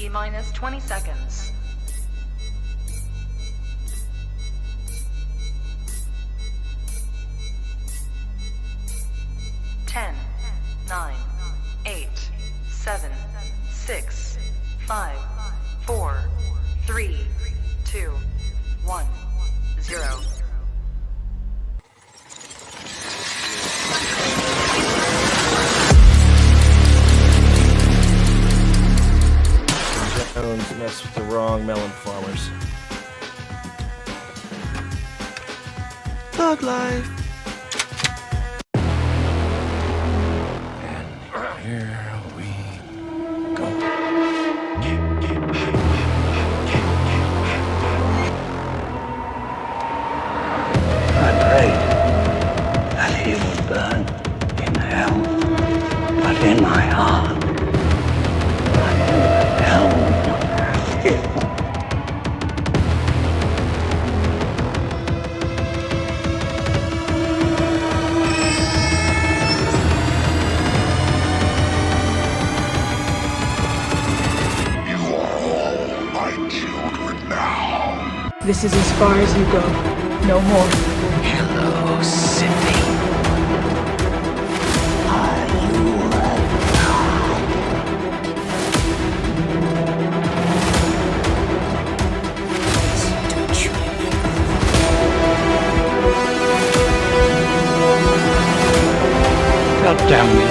T-minus 20 seconds. 10, 9, 8, 7, 6, 5, 4, 3, 2, 1, 0. Jones mess with the wrong melon farmers. Thug life. And here we go. I prayed that he would burn in hell, but in my heart, I never held him. You are all my children now. This is as far as you go. No more. Hello, Cindy. Are you God damn me.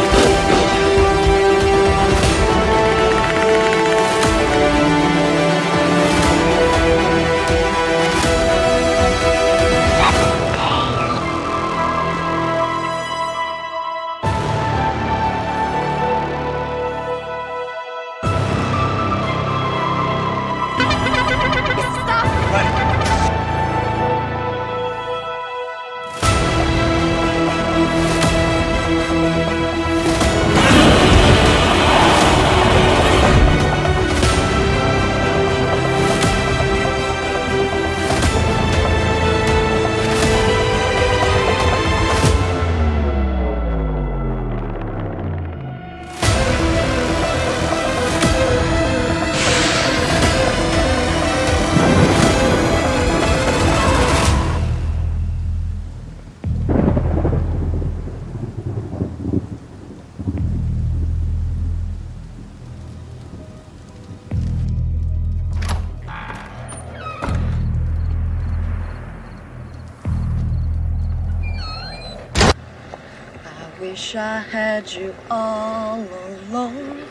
Wish I had you all alone,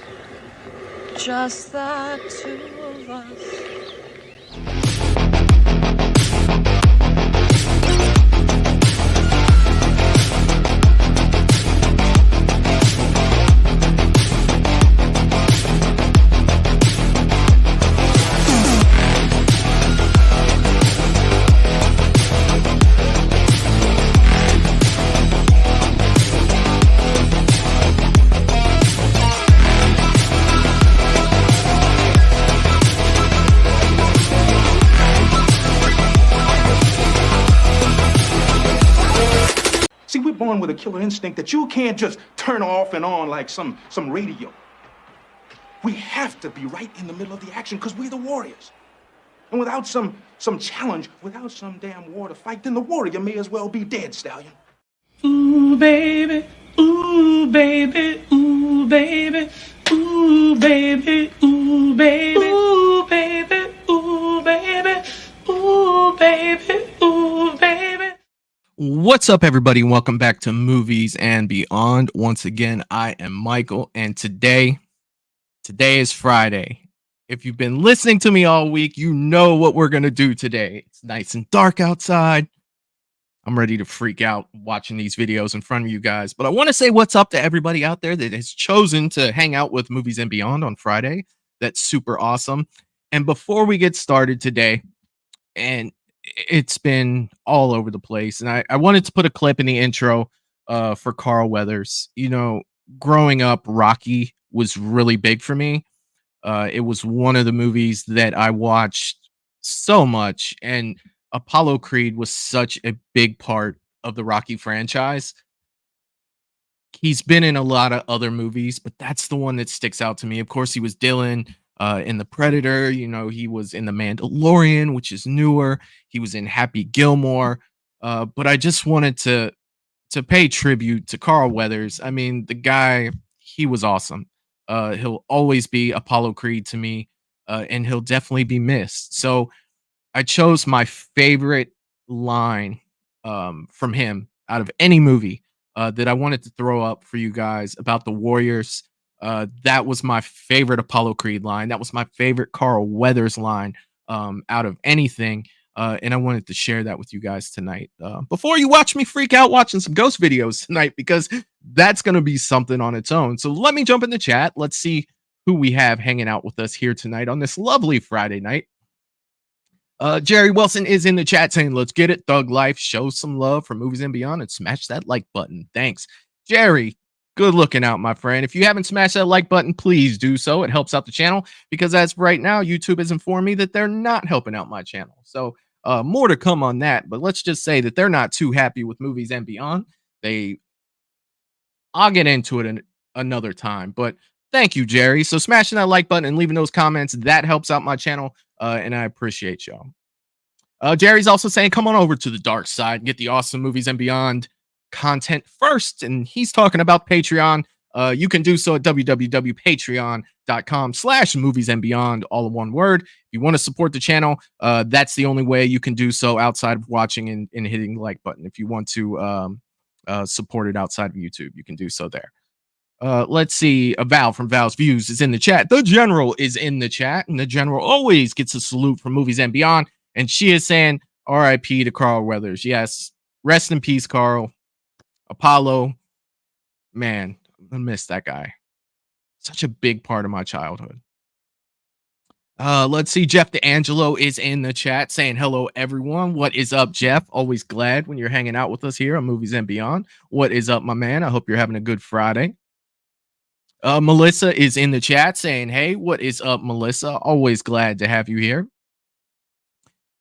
just the two of us. See, we're born with a killer instinct that you can't just turn off and on like some radio. We have to be right in the middle of the action because we're the warriors. And without some challenge, without some damn war to fight, then the warrior may as well be dead, Stallion. Ooh, baby, ooh, baby, ooh, baby, ooh, baby, ooh, baby, ooh, baby, ooh, baby, ooh, baby, ooh, baby. What's up, everybody? Welcome back to Movies and Beyond. Once again, I am Michael, and today is Friday. If you've been listening to me all week, you know what we're going to do today. It's nice and dark outside. I'm ready to freak out watching these videos in front of you guys. But I want to say what's up to everybody out there that has chosen to hang out with Movies and Beyond on Friday. That's super awesome. And before we get started today, and it's been all over the place, and I wanted to put a clip in the intro for Carl Weathers. You know, growing up, Rocky was really big for me. It was one of the movies that I watched so much, and Apollo Creed was such a big part of the Rocky franchise. He's been in a lot of other movies, but that's the one that sticks out to me. Of course, he was Dylan. in The Predator. You know, he was in The Mandalorian, which is newer. He was in Happy Gilmore. But I just wanted to pay tribute to Carl Weathers. I mean, the guy, he was awesome. He'll always be Apollo Creed to me, and he'll definitely be missed. So I chose my favorite line from him out of any movie that I wanted to throw up for you guys about the Warriors. That was my favorite Apollo Creed line. That was my favorite Carl Weathers line out of anything. And I wanted to share that with you guys tonight. Before you watch me freak out watching some ghost videos tonight, because that's going to be something on its own. So let me jump in the chat. Let's see who we have hanging out with us here tonight on this lovely Friday night. Jerry Wilson is in the chat saying, let's get it, Thug Life. Show some love for Movies and Beyond and smash that like button. Thanks. Jerry, good looking out, my friend. If you haven't smashed that like button, please do so. It helps out the channel because as of right now, YouTube has informed me that they're not helping out my channel. So more to come on that. But let's just say that they're not too happy with Movies and Beyond. I'll get into it another time. But thank you, Jerry. So smashing that like button and leaving those comments, that helps out my channel. And I appreciate y'all. Jerry's also saying, come on over to the dark side and get the awesome Movies and Beyond content first. And he's talking about Patreon. You can do so at www.patreon.com/moviesandbeyond, all in one word. If you want to support the channel, that's the only way you can do so outside of watching and hitting the like button. If you want to support it outside of YouTube, you can do so there. Let's see. A Val from Val's Views is in the chat. The General is in the chat, and the General always gets a salute from Movies and Beyond. And she is saying, R.I.P. to Carl Weathers. Yes, rest in peace, Carl. Apollo, man, I miss that guy. Such a big part of my childhood. Let's see. Jeff DeAngelo is in the chat saying, hello, everyone. What is up, Jeff? Always glad when you're hanging out with us here on Movies and Beyond. What is up, my man? I hope you're having a good Friday. Melissa is in the chat saying, hey, what is up, Melissa? Always glad to have you here.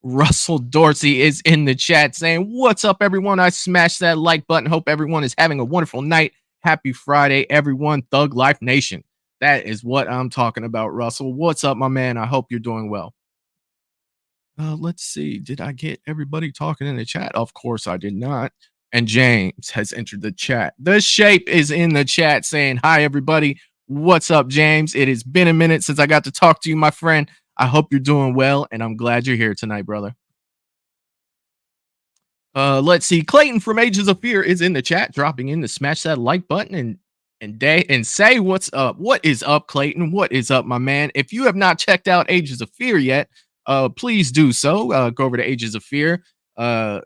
Russell Dorsey is in the chat saying, what's up, everyone? I smashed that like button. Hope everyone is having a wonderful night. Happy Friday, everyone. Thug Life Nation. That is what I'm talking about, Russell. What's up, my man? I hope you're doing well. Let's see. Did I get everybody talking in the chat? Of course I did not. And James has entered the chat. The Shape is in the chat saying, hi, everybody. What's up, James? It has been a minute since I got to talk to you, my friend. I hope you're doing well, and I'm glad you're here tonight, brother. Let's see. Clayton from Ages of Fear is in the chat, dropping in to smash that like button and say what's up. What is up, Clayton? What is up, my man? If you have not checked out Ages of Fear yet, please do so. Go over to Ages of Fear.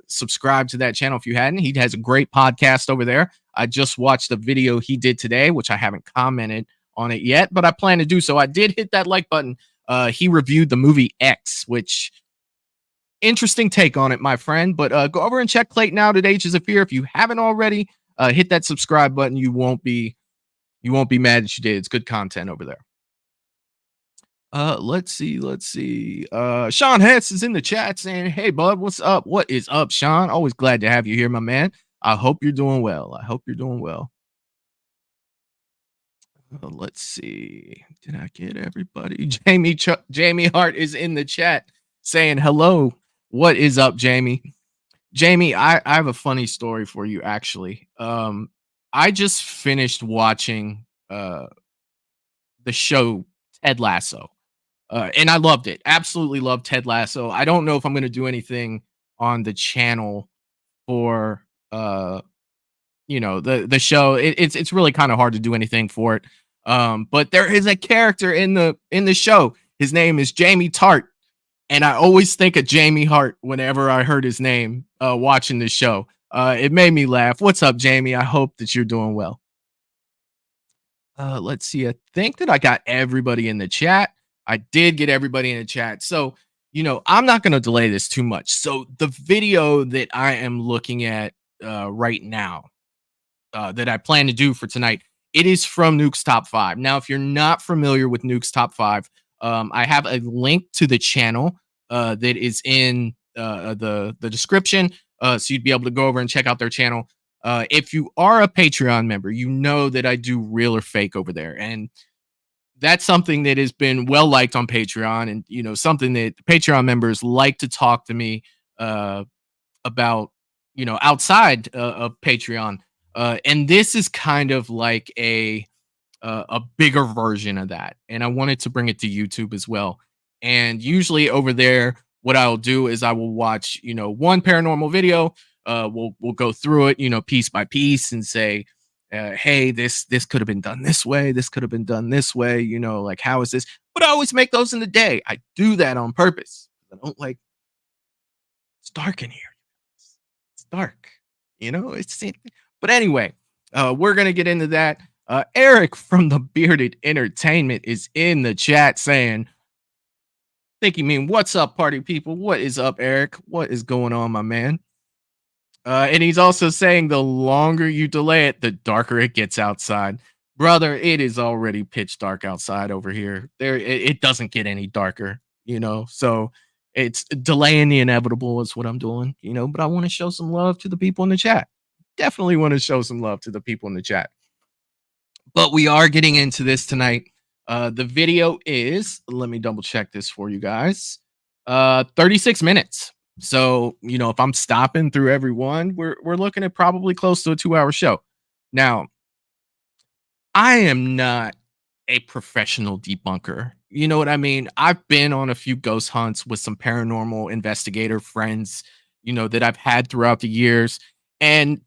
Subscribe to that channel if you hadn't. He has a great podcast over there. I just watched the video he did today, which I haven't commented on it yet, but I plan to do so. I did hit that like button. He reviewed the movie X, which interesting take on it, my friend. But go over and check Clayton out at Ages of Fear if you haven't already. Hit that subscribe button. You won't be mad that you did. It's good content over there. Let's see. Sean Hess is in the chat saying, hey, bud, what's up? What is up, Sean? Always glad to have you here, my man. I hope you're doing well. Let's see. Did I get everybody? Jamie Hart is in the chat saying, hello. What is up, Jamie? Jamie, I have a funny story for you, actually. I just finished watching the show Ted Lasso. And I loved it. Absolutely loved Ted Lasso. I don't know if I'm going to do anything on the channel for the show. It's really kind of hard to do anything for it. But there is a character in the show. His name is Jamie Tart, and I always think of Jamie Hart whenever I heard his name watching this show. It made me laugh. What's up, Jamie? I hope that you're doing well. Let's see. I think that I got everybody in the chat. I did get everybody in the chat. So, I'm not going to delay this too much. So the video that I am looking at right now that I plan to do for tonight, it is from Nuke's Top 5. Now, if you're not familiar with Nuke's Top 5, I have a link to the channel that is in the description. So you'd be able to go over and check out their channel. If you are a Patreon member, you know that I do real or fake over there. And that's something that has been well liked on Patreon, and something that Patreon members like to talk to me about, outside of Patreon. And this is kind of like a bigger version of that, and I wanted to bring it to YouTube as well. And usually over there, what I'll do is I will watch, one paranormal video. We'll go through it, piece by piece, and say, hey, this could have been done this way. This could have been done this way. Like, how is this? But I always make those in the day. I do that on purpose. I don't like. It's dark in here. It's dark. But anyway, we're gonna get into that. Eric from the Bearded Entertainment is in the chat saying, think you mean what's up, party people? What is up, Eric? What is going on, my man? And he's also saying the longer you delay it, the darker it gets outside. Brother, it is already pitch dark outside over here. It doesn't get any darker, so it's delaying the inevitable is what I'm doing, but I want to show some love to the people in the chat. Definitely want to show some love to the people in the chat. But we are getting into this tonight. The video is, let me double check this for you guys, 36 minutes. So, if I'm stopping through every one, we're looking at probably close to a 2-hour show. Now, I am not a professional debunker. You know what I mean? I've been on a few ghost hunts with some paranormal investigator friends, that I've had throughout the years. And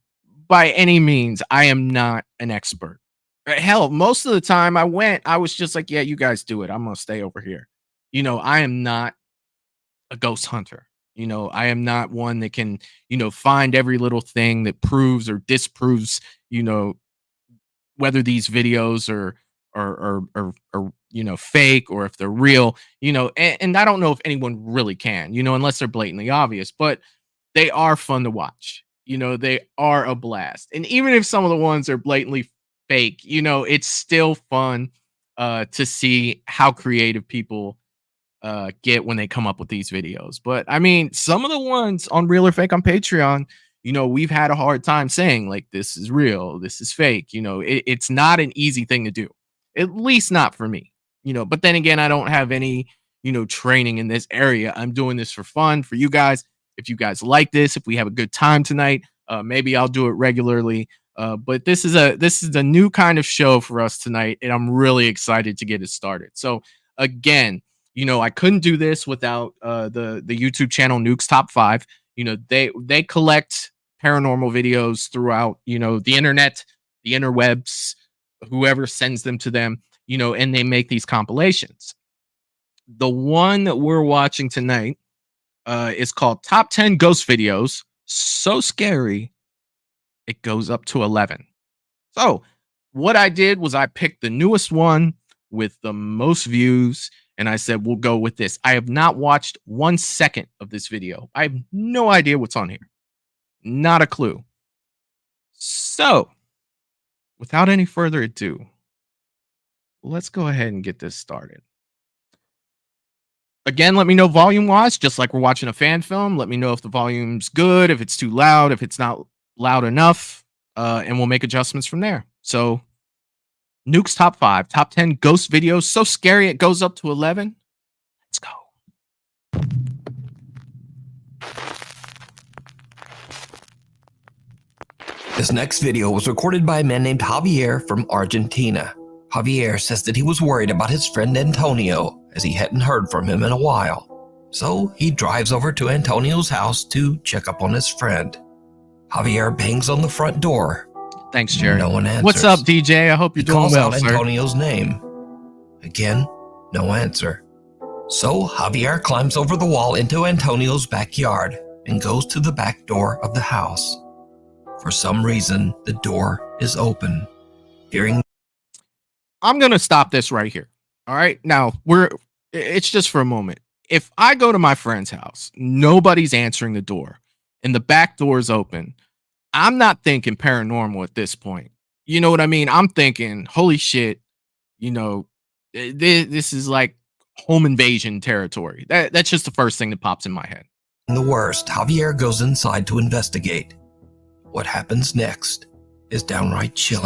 by any means, I am not an expert. Hell, most of the time I was just like, yeah, you guys do it. I'm going to stay over here. I am not a ghost hunter. I am not one that can, find every little thing that proves or disproves, whether these videos are fake or if they're real, and I don't know if anyone really can, unless they're blatantly obvious, but they are fun to watch. They are a blast. And even if some of the ones are blatantly fake, it's still fun to see how creative people get when they come up with these videos. But I mean, some of the ones on Real or Fake on Patreon, we've had a hard time saying like, this is real, this is fake. It's not an easy thing to do, at least not for me, but then again, I don't have any, training in this area. I'm doing this for fun for you guys. If you guys like this, if we have a good time tonight, maybe I'll do it regularly. But this is a new kind of show for us tonight, and I'm really excited to get it started. So again, I couldn't do this without the YouTube channel Nuke's Top 5. They collect paranormal videos throughout, the internet, the interwebs, whoever sends them to them, and they make these compilations. The one that we're watching tonight is called Top 10 Ghost Videos So Scary It Goes Up to 11. So what I did was I picked the newest one with the most views, and I said, we'll go with this. I have not watched 1 second of this video. I have no idea what's on here. Not a clue. So, without any further ado, let's go ahead and get this started. Again, let me know volume-wise, just like we're watching a fan film. Let me know if the volume's good, if it's too loud, if it's not loud enough, and we'll make adjustments from there. So, Nuke's Top 5, Top 10 Ghost Videos So Scary It Goes Up to 11. Let's go. This next video was recorded by a man named Javier from Argentina. Javier says that he was worried about his friend Antonio, as he hadn't heard from him in a while. So he drives over to Antonio's house to check up on his friend. Javier bangs on the front door. Thanks, Jerry. No one answers. What's up, DJ? I hope you're doing well, sir. He calls out Antonio's name. Again, no answer. So Javier climbs over the wall into Antonio's backyard and goes to the back door of the house. For some reason, the door is open. I'm going to stop this right here. All right. Now, it's just for a moment. If I go to my friend's house, nobody's answering the door, and the back door is open, I'm not thinking paranormal at this point. You know what I mean? I'm thinking, holy shit, this is like home invasion territory. That's just the first thing that pops in my head. The worst, Javier goes inside to investigate. What happens next is downright chilling.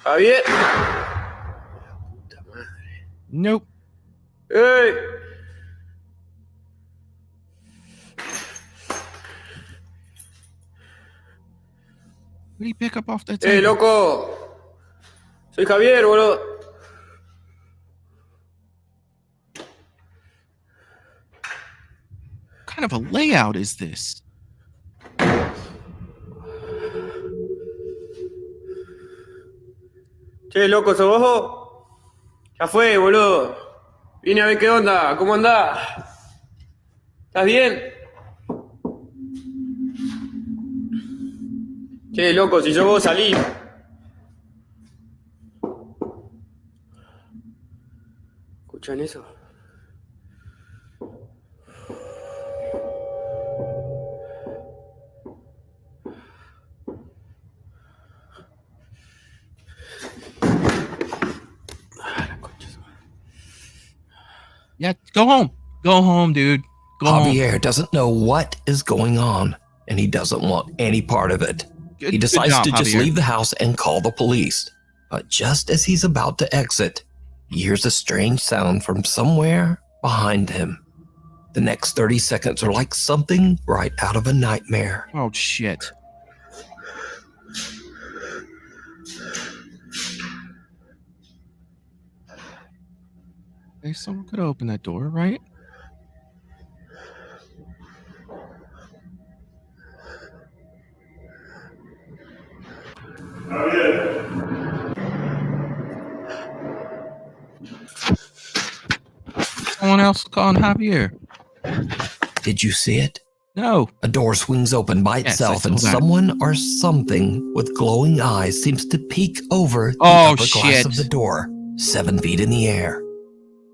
Javier. Nope. ¡Ey! What did he pick up off that table? ¡Eh, loco! Soy Javier, boludo. What kind of a layout is this? Che, loco, ¿sos vos? Ya fue, boludo. Vine a ver qué onda, ¿cómo andás? ¿Estás bien? Che, loco, si sos vos, salí. ¿Escuchan eso? Yeah, go home. Go home, dude. Go Javier home. doesn't know what is going on, and he doesn't want any part of it. He decides job, to just Javier. leave the house and call the police. But just as he's about to exit, he hears a strange sound from somewhere behind him. The next 30 seconds are like something right out of a nightmare. Oh, shit. Okay, someone could open that door, right? Someone else calling Javier. Did you see it? No. A door swings open by Yes, itself, I and saw that. someone or something with glowing eyes seems to peek over the Oh, upper glass shit. of the door, 7 feet in the air.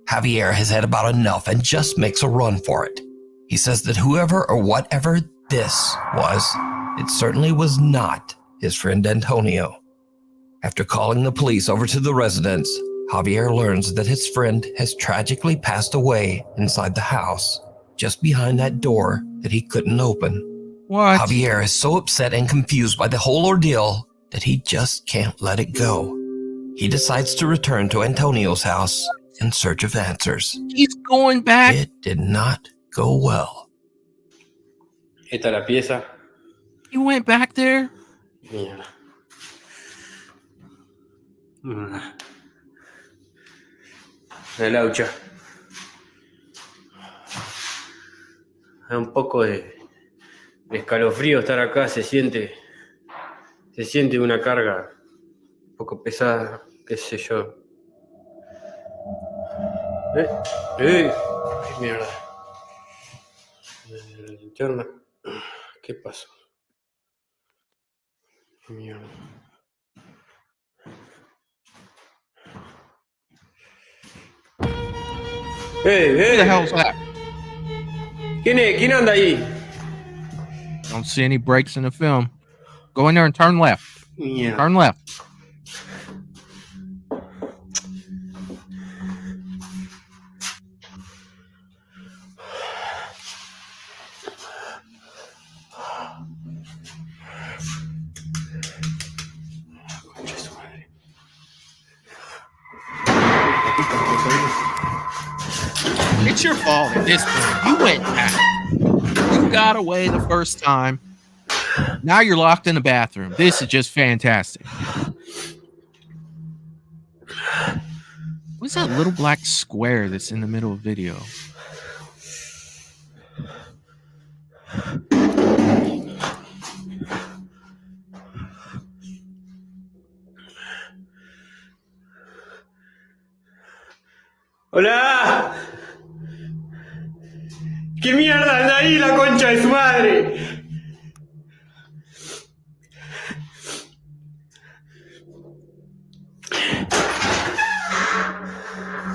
Javier has had about enough and just makes a run for it. He says that whoever or whatever this was, it certainly was not his friend Antonio. After calling the police over to the residence, Javier learns that his friend has tragically passed away inside the house, just behind that door that he couldn't open. What? Javier is so upset and confused by the whole ordeal that he just can't let it go. He decides to return to Antonio's house in search of answers. He's going back. It did not go well. Esta es la pieza. He went back there? Mierda. La laucha. Da un poco de escalofrío estar acá, se siente una carga un poco pesada, qué sé yo. ¡Qué mierda! La linterna. ¿Qué pasó? ¡Qué mierda! Who the hell's that? ¿Quién anda ahí? Don't see any breaks in the film. Go in there and turn left. Mierda. Turn left. It's your fault at this point. You went back. You got away the first time. Now you're locked in the bathroom. This is just fantastic. What's that little black square that's in the middle of the video? ¡Hola! ¿Qué mierda anda ahí, la concha de su madre?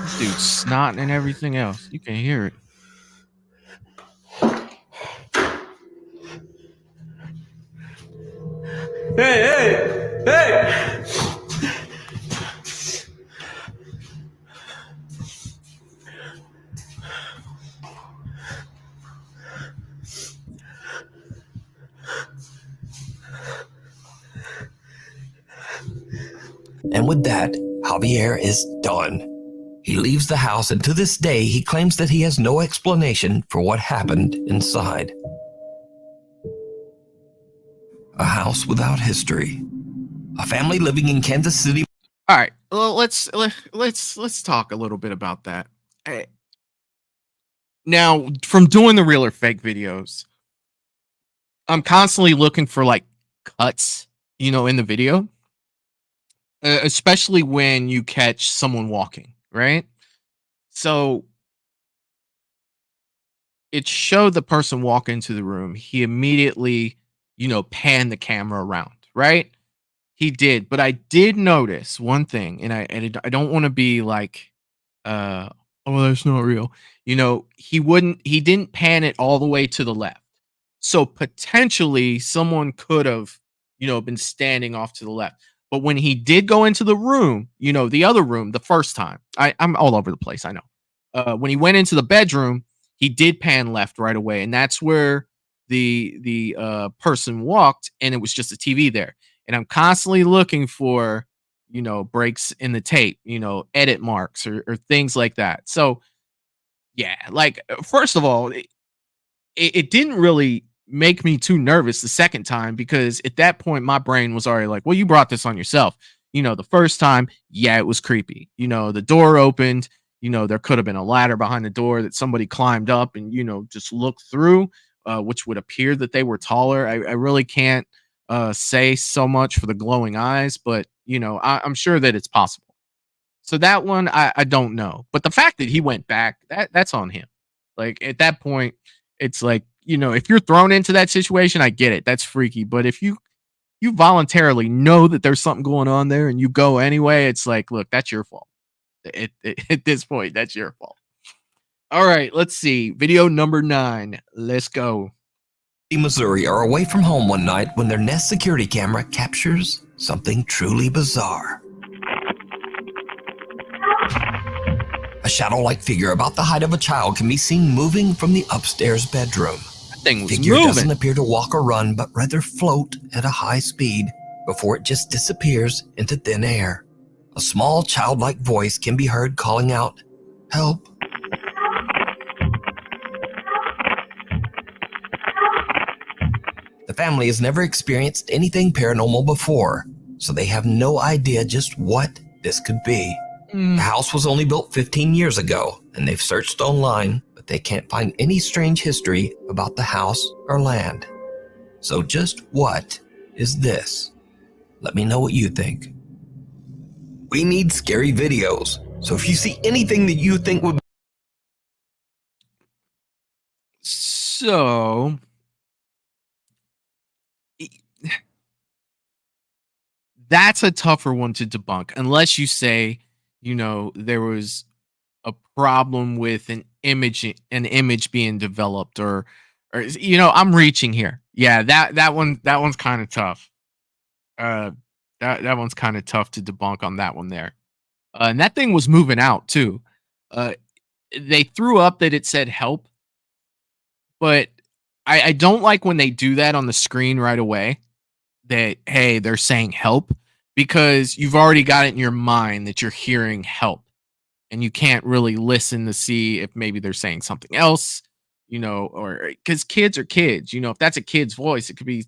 This dude's snotting and everything else. You can hear it. ¡Hey! And with that, Javier is done. He leaves the house, and to this day, he claims that he has no explanation for what happened inside. A house without history. A family living in Kansas City. All right, well, let's talk a little bit about that. Now, from doing the real or fake videos, I'm constantly looking for like cuts, in the video, especially when you catch someone walking, right? So it showed the person walk into the room. He immediately, panned the camera around, right? He did, but I did notice one thing, and I don't want to be like, oh, that's not real. He didn't pan it all the way to the left. So potentially someone could have, been standing off to the left. But when he did go into the room, the other room, the first time, I'm all over the place, I know. When he went into the bedroom, he did pan left right away, and that's where the person walked, and it was just a TV there. And I'm constantly looking for, breaks in the tape, edit marks or things like that. So, yeah, like, first of all, it didn't really make me too nervous the second time, because at that point, my brain was already like, well, you brought this on yourself. The first time, yeah, it was creepy. The door opened, there could have been a ladder behind the door that somebody climbed up and, just looked through, which would appear that they were taller. I really can't say so much for the glowing eyes, but I'm sure that it's possible. So that one I don't know, but the fact that he went back, that's on him. Like, at that point, it's like, if you're thrown into that situation, I get it, that's freaky. But if you voluntarily know that there's something going on there and you go anyway, it's like, look, that's your fault. At this point, that's your fault. All right, let's see, video number 9. Let's go. Missouri are away from home one night when their Nest security camera captures something truly bizarre. A shadow-like figure about the height of a child can be seen moving from the upstairs bedroom. That thing was figure moving. Doesn't appear to walk or run, but rather float at a high speed before it just disappears into thin air. A small childlike voice can be heard calling out, "Help." The family has never experienced anything paranormal before, so they have no idea just what this could be. The house was only built 15 years ago, and they've searched online, but they can't find any strange history about the house or land. So just what is this? Let me know what you think. We need scary videos, so if you see anything that you think would... So... that's a tougher one to debunk, unless you say, there was a problem with an image being developed, or I'm reaching here. Yeah, that one's kind of tough. That one's kind of tough to debunk on that one there. And that thing was moving out too. They threw up that it said help, but I don't like when they do that on the screen right away, that, hey, they're saying help, because you've already got it in your mind that you're hearing help, and you can't really listen to see if maybe they're saying something else, or because kids are kids, if that's a kid's voice, it could be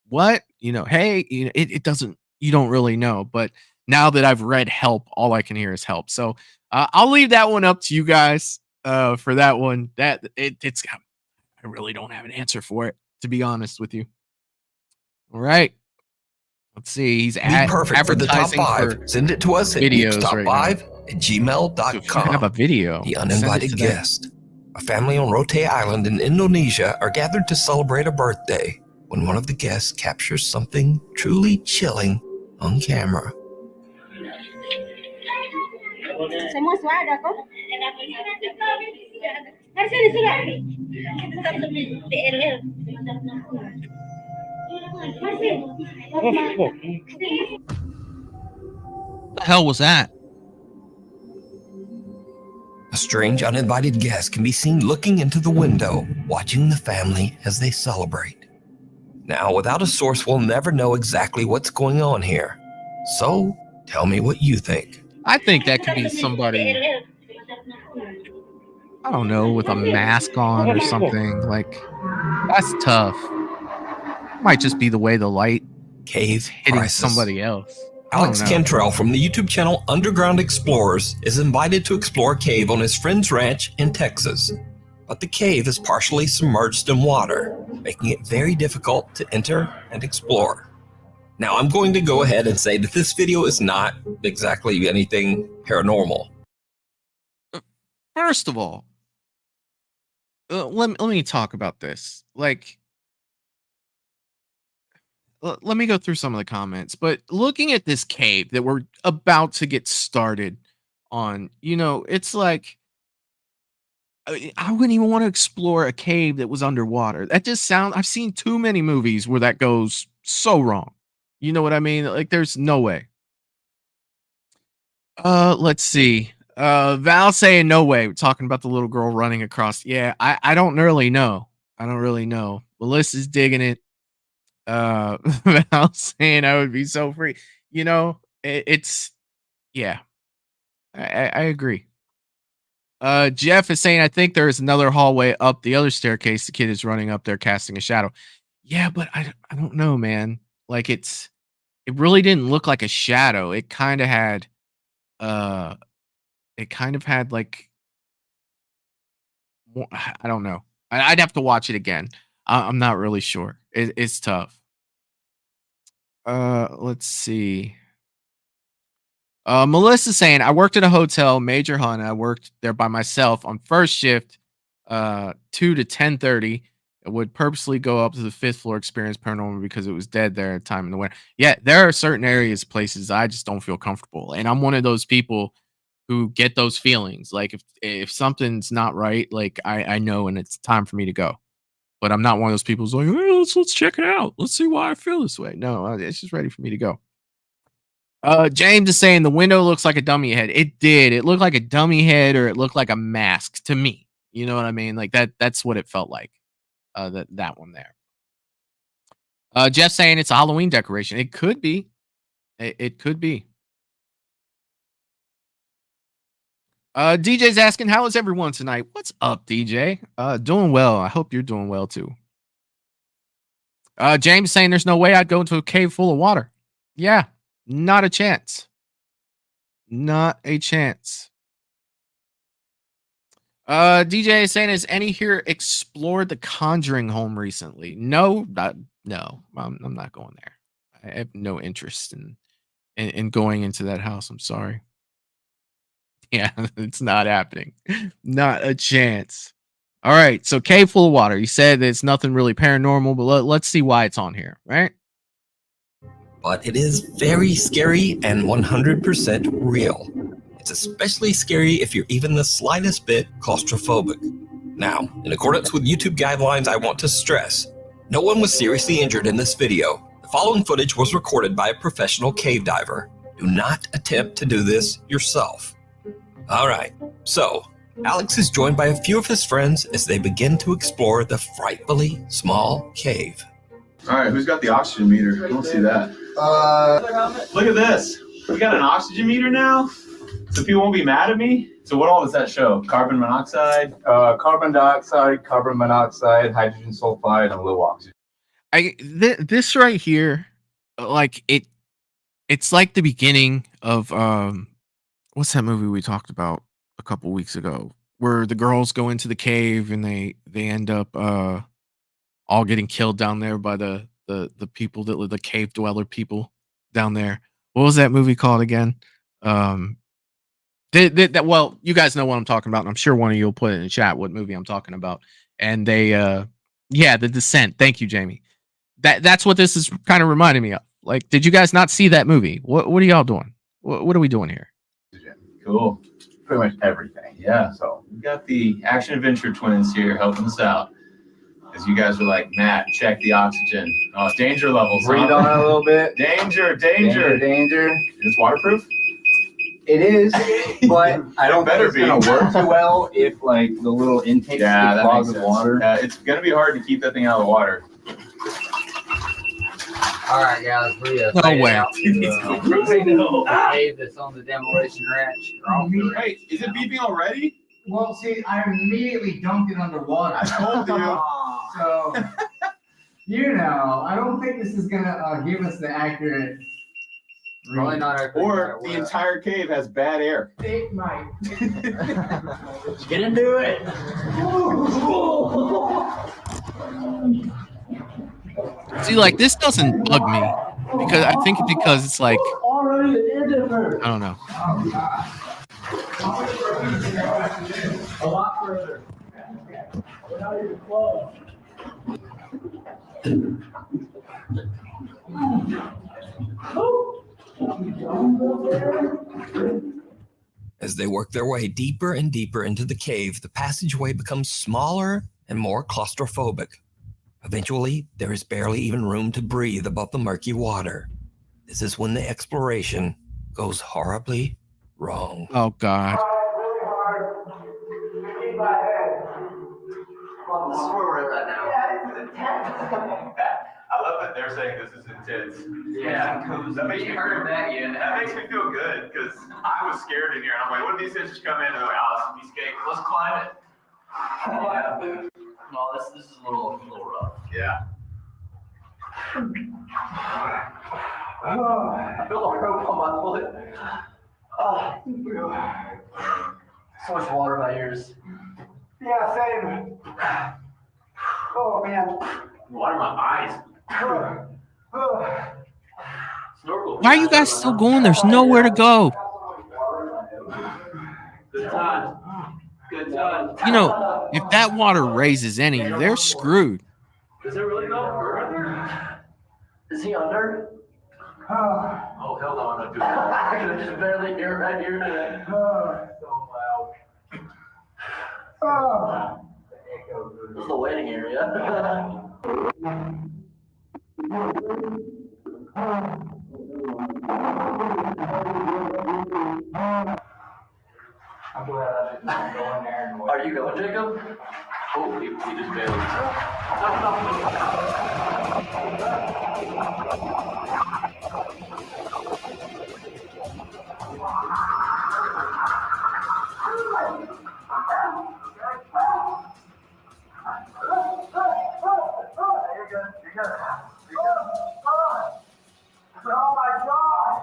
what, hey, it doesn't, you don't really know. But now that I've read help, all I can hear is help. So I'll leave that one up to you guys for that one. It's I really don't have an answer for it, to be honest with you. All right. Let's see. He's perfect for the top 5. Send it to us at top5@gmail.com. So have a video. The uninvited guest. A family on Rote Island in Indonesia are gathered to celebrate a birthday when one of the guests captures something truly chilling on camera. Semua suara kok. What the hell was that? A strange uninvited guest can be seen looking into the window, watching the family as they celebrate. Now, without a source, we'll never know exactly what's going on here. So, Tell me what you think. I think that could be somebody, I don't know, with a mask on or something. Like, that's tough. Might just be the way the light is Cave hitting crisis. somebody else. Alex Cantrell from the YouTube channel Underground Explorers is invited to explore a cave on his friend's ranch in Texas. But the cave is partially submerged in water, making it very difficult to enter and explore. Now, I'm going to go ahead and say that this video is not exactly anything paranormal. First of all, let me talk about this. Like, let me go through some of the comments. But looking at this cave that we're about to get started on, you know, it's like, I wouldn't even want to explore a cave that was underwater. That just sounds, I've seen too many movies where that goes so wrong. You know what I mean? Like, there's no way. Let's see. Val saying no way. We're talking about the little girl running across. Yeah, I don't really know. I don't really know. Melissa's digging it. Val saying I would be so free. You know, it's yeah. I agree. Jeff is saying, I think there is another hallway up the other staircase. The kid is running up there casting a shadow. Yeah, but I don't know, man. Like, it really didn't look like a shadow. It kind of had like I don't know. I'd have to watch it again. I'm not really sure. It's tough. Let's see. Melissa saying, I worked at a hotel, Major Hunt. I worked there by myself on first shift, 2 to 10:30. I would purposely go up to the 5th floor, experience paranormal because it was dead there at time in the winter. Yeah, there are certain areas, places I just don't feel comfortable. And I'm one of those people who get those feelings. Like, if something's not right, like I know, and it's time for me to go. But I'm not one of those people who's like, hey, let's check it out. Let's see why I feel this way. No, it's just ready for me to go. James is saying the window looks like a dummy head. It did. It looked like a dummy head, or it looked like a mask to me. You know what I mean? Like that's what it felt like. That one there. Jeff saying it's a Halloween decoration. It could be. It could be. DJ's asking, how is everyone tonight? What's up, DJ? Doing well. I hope you're doing well too. James saying there's no way I'd go into a cave full of water. Yeah, not a chance. Not a chance. DJ is saying, has any here explored the Conjuring home recently? No, no. I'm not going there. I have no interest in going into that house. I'm sorry. Yeah, it's not happening. Not a chance. All right, so cave full of water. You said it's nothing really paranormal, but let's see why it's on here, right? But it is very scary and 100% real. It's especially scary if you're even the slightest bit claustrophobic. Now, in accordance with YouTube guidelines, I want to stress, no one was seriously injured in this video. The following footage was recorded by a professional cave diver. Do not attempt to do this yourself. All right, so Alex is joined by a few of his friends as they begin to explore the frightfully small cave. All right, who's got the oxygen meter? I don't see that. Look at this. We got an oxygen meter now, so people won't be mad at me. So what all does that show? Carbon monoxide? Carbon dioxide, carbon monoxide, hydrogen sulfide, and low oxygen. This right here, like it's like the beginning of what's that movie we talked about a couple weeks ago, where the girls go into the cave and they end up all getting killed down there by the people that live, the cave dweller people down there. What was that movie called again? Well, you guys know what I'm talking about, and I'm sure one of you will put it in the chat what movie I'm talking about. And they yeah, The Descent. Thank you, Jamie. That's what this is kind of reminding me of. Like, did you guys not see that movie? What are y'all doing? What are we doing here? Cool. Pretty much everything. Yeah. So we got the action adventure twins here helping us out. As you guys were like, Matt, check the oxygen. Oh, it's danger levels. Breathe on it a little bit. Danger. Danger. It's waterproof? It is, but I don't think it's going to work too well if like the little intakes get clogged with water. It's going to be hard to keep that thing out of the water. All right, guys, we No faded way. out to the cave that's on the demolition ranch. Wait, is it beeping already? Well, see, I immediately dunked it underwater. I told you. So, you know, I don't think this is gonna give us the accurate. Probably not accurate. Or the entire cave has bad air. It might. Get into it. See, like this doesn't bug me because I think because it's like I don't know. A lot further. We're not even close. As they work their way deeper and deeper into the cave, the passageway becomes smaller and more claustrophobic. Eventually, there is barely even room to breathe above the murky water. This is when the exploration goes horribly wrong. Oh God. This is where we're at right now. I love that they're saying this is intense. Yeah, that makes me heard that yet. That makes me feel good because I was scared in here. I'm like, what if these bitches come in and they're like, oh, this is scary. Let's climb it. Yeah. No, this is a little rough. Yeah. I feel the rope on my foot. So much water in my ears. Yeah, same. Oh man. Water in my eyes. Snorkel. Why are you guys still going? There's nowhere to go. Good time. Good time. You know, if that water raises any, they're screwed. Does it really go further? Is he under? Oh, hell no, I'm not doing that. I can just barely hear right here today. So loud. This is the waiting area. I'm glad I didn't go in there. Are you going, Jacob? Oh, he just barely. Oh my God!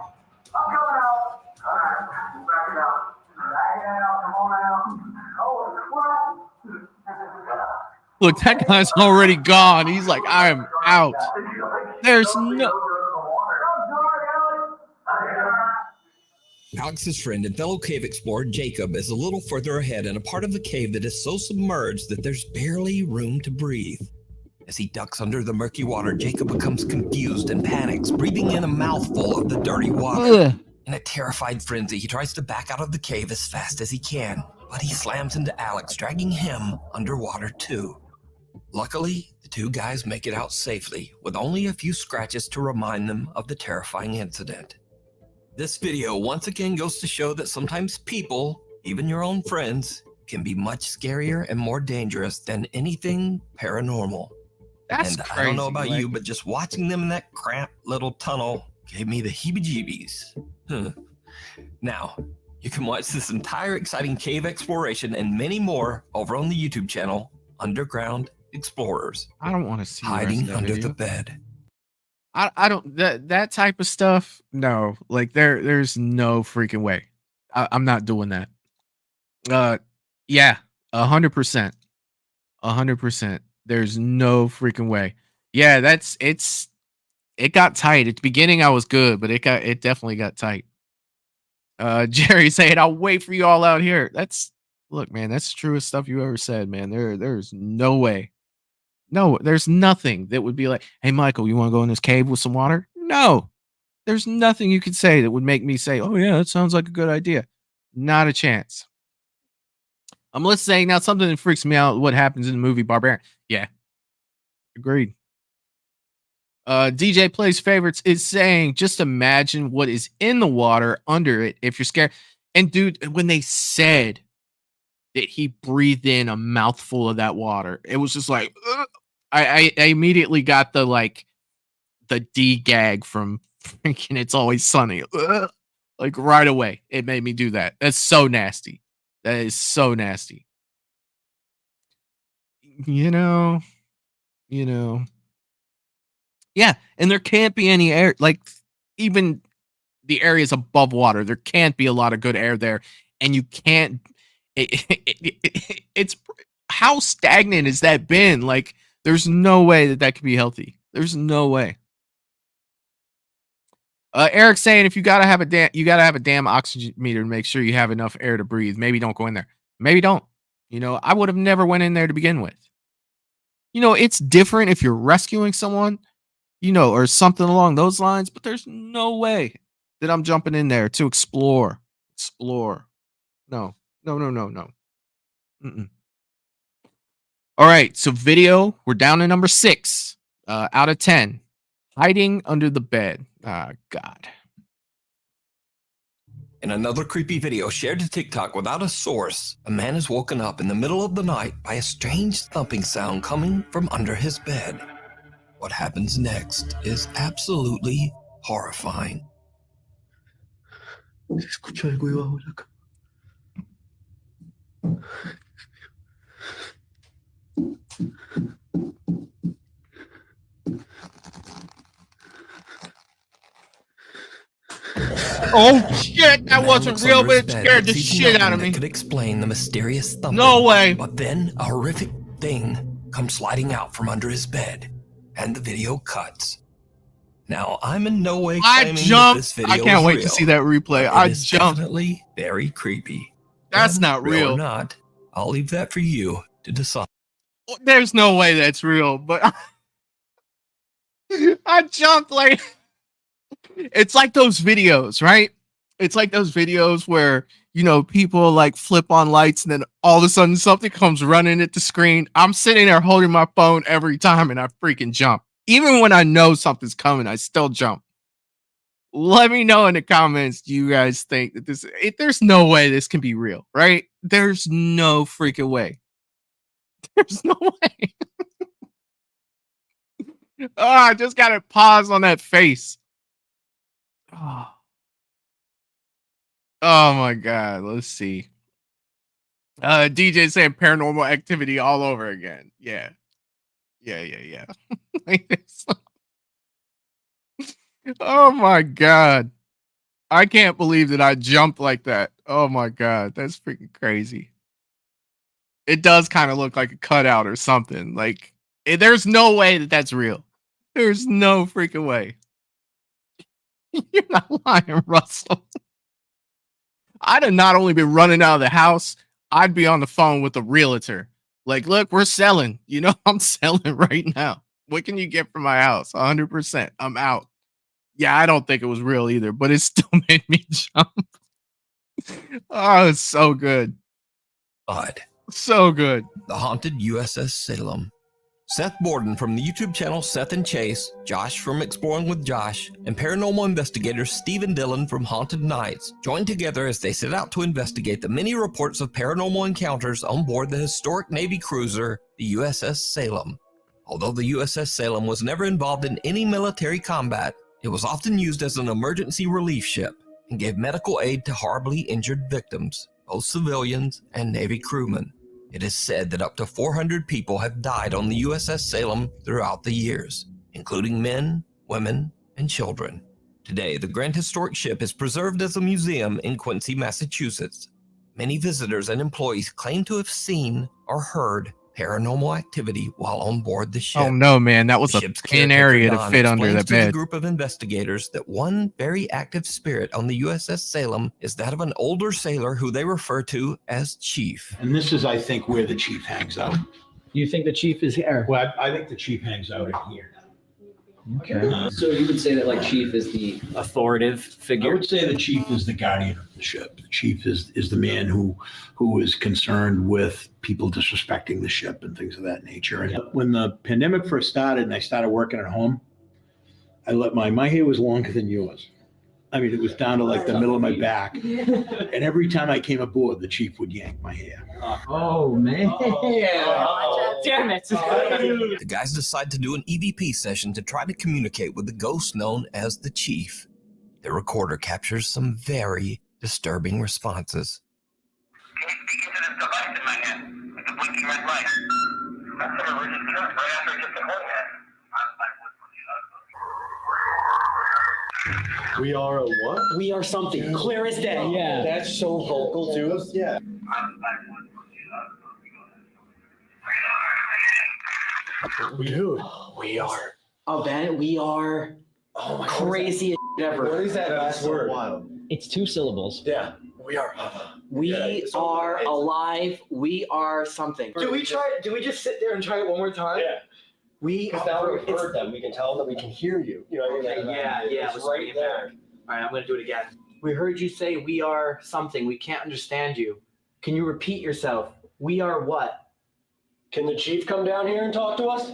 I'm coming out. All right, back it out. Back it out. Come on out. Oh, Look, that guy's already gone. He's like, I am out. There's no. Alex's friend and fellow cave explorer Jacob is a little further ahead in a part of the cave that is so submerged that there's barely room to breathe. As he ducks under the murky water, Jacob becomes confused and panics, breathing in a mouthful of the dirty water. Ugh. In a terrified frenzy, he tries to back out of the cave as fast as he can, but he slams into Alex, dragging him underwater too. Luckily, the two guys make it out safely, with only a few scratches to remind them of the terrifying incident. This video once again goes to show that sometimes people, even your own friends, can be much scarier and more dangerous than anything paranormal. That's and crazy. I don't know about like, you, but just watching them in that cramped little tunnel gave me the heebie-jeebies. Now, you can watch this entire exciting cave exploration and many more over on the YouTube channel, Underground Explorers. I don't want to see hiding under the bed. I don't that type of stuff. No, like there's no freaking way. I'm not doing that. Yeah, 100%, 100%. There's no freaking way. Yeah, it got tight at the beginning. I was good, but it definitely got tight. Jerry saying, "I'll wait for you all out here." Look, man, that's the truest stuff you ever said, man. There's no way. No, there's nothing that would be like, "Hey, Michael, you want to go in this cave with some water?" No, there's nothing you could say that would make me say, "Oh yeah, that sounds like a good idea." Not a chance. I'm listening now. Something that freaks me out. What happens in the movie Barbarian? Yeah, agreed. DJ Plays Favorites is saying, just imagine what is in the water under it if you're scared. And dude, when they said that he breathed in a mouthful of that water, it was just like, I immediately got the like the D gag from freaking It's Always Sunny. Ugh. Like right away, it made me do that. That's so nasty. That is so nasty. You know. Yeah, and there can't be any air. Like even the areas above water, there can't be a lot of good air there, and you can't. It's how stagnant has that been? Like, there's no way that could be healthy. There's no way. Eric's saying if you gotta have a damn oxygen meter to make sure you have enough air to breathe. Maybe don't go in there. Maybe don't. I would have never went in there to begin with. It's different if you're rescuing someone, or something along those lines. But there's no way that I'm jumping in there to explore. No. Mm-mm. All right, so video. We're down to number 6 out of 10. Hiding under the bed. God. In another creepy video shared to TikTok without a source, a man is woken up in the middle of the night by a strange thumping sound coming from under his bed. What happens next is absolutely horrifying. Escucho algo debajo de la cama. Oh shit, that wasn't real, but it scared the shit out of me. Could explain the mysterious thumping. No way. But then a horrific thing comes sliding out from under his bed, and the video cuts. Now, I'm in no way claiming that this video I can't wait real, to see that replay. I jumped. Definitely very creepy. That's And not real. or not, I'll leave that for you to decide. There's no way that's real, but I jumped like it's like those videos, right? It's like those videos where people like flip on lights and then all of a sudden something comes running at the screen. I'm sitting there holding my phone every time and I freaking jump. Even when I know something's coming, I still jump. Let me know in the comments, do you guys think that there's no way this can be real, right? There's no freaking way. There's no way. I just got to pause on that face. Oh my God. Let's see. DJ saying Paranormal Activity all over again. Yeah. Oh my God. I can't believe that I jumped like that. Oh my God. That's freaking crazy. It does kind of look like a cutout or something. Like, there's no way that that's real. There's no freaking way. You're not lying, Russell. I'd have not only been running out of the house, I'd be on the phone with the realtor. Like, look, we're selling. I'm selling right now. What can you get for my house? 100%. I'm out. Yeah, I don't think it was real either, but it still made me jump. Oh, it's so good. Odd. So good. The haunted USS Salem. Seth Borden from the YouTube channel Seth and Chase, Josh from Exploring with Josh, and paranormal investigators Steve and Dylan from Haunted Nights joined together as they set out to investigate the many reports of paranormal encounters on board the historic Navy cruiser, the USS Salem. Although the USS Salem was never involved in any military combat, it was often used as an emergency relief ship and gave medical aid to horribly injured victims, both civilians and Navy crewmen. It is said that up to 400 people have died on the USS Salem throughout the years, including men, women, and children. Today, the Grand Historic Ship is preserved as a museum in Quincy, Massachusetts. Many visitors and employees claim to have seen or heard paranormal activity while on board the ship. Oh no, man, that was a thin area to fit under that bed. A group of investigators that one very active spirit on the USS Salem is that of an older sailor who they refer to as Chief. And this is, I think, where the chief hangs out. You think the chief is here? Well, I think the chief hangs out in here. Okay. So you would say that like chief is the authoritative figure? I would say the chief is the guardian of the ship. The chief is the man who is concerned with people disrespecting the ship and things of that nature. And when the pandemic first started and I started working at home, I let my hair was longer than yours. I mean, it was down to like the middle of my back. And every time I came aboard, the chief would yank my hair. Oh, man. Damn it. The guys decide to do an EVP session to try to communicate with the ghost known as the Chief. The recorder captures some very disturbing responses. Can you speak into this device in my head with the blinking red light? That's what I just turned right after I took the whole head. We are a what? We are something. Clear as day. Yeah. That's so vocal too. Yeah. Dude, we are. Oh, Ben, we are crazy as ever. What is that last word? It's 2 syllables. Yeah. We are. We are alive. We are something. Do we just sit there and try it one more time? Yeah. Because now we've heard them. We can tell them that we can hear you. You know what I mean? Yeah. It's right there. All right, I'm going to do it again. We heard you say we are something. We can't understand you. Can you repeat yourself? We are what? Can the chief come down here and talk to us?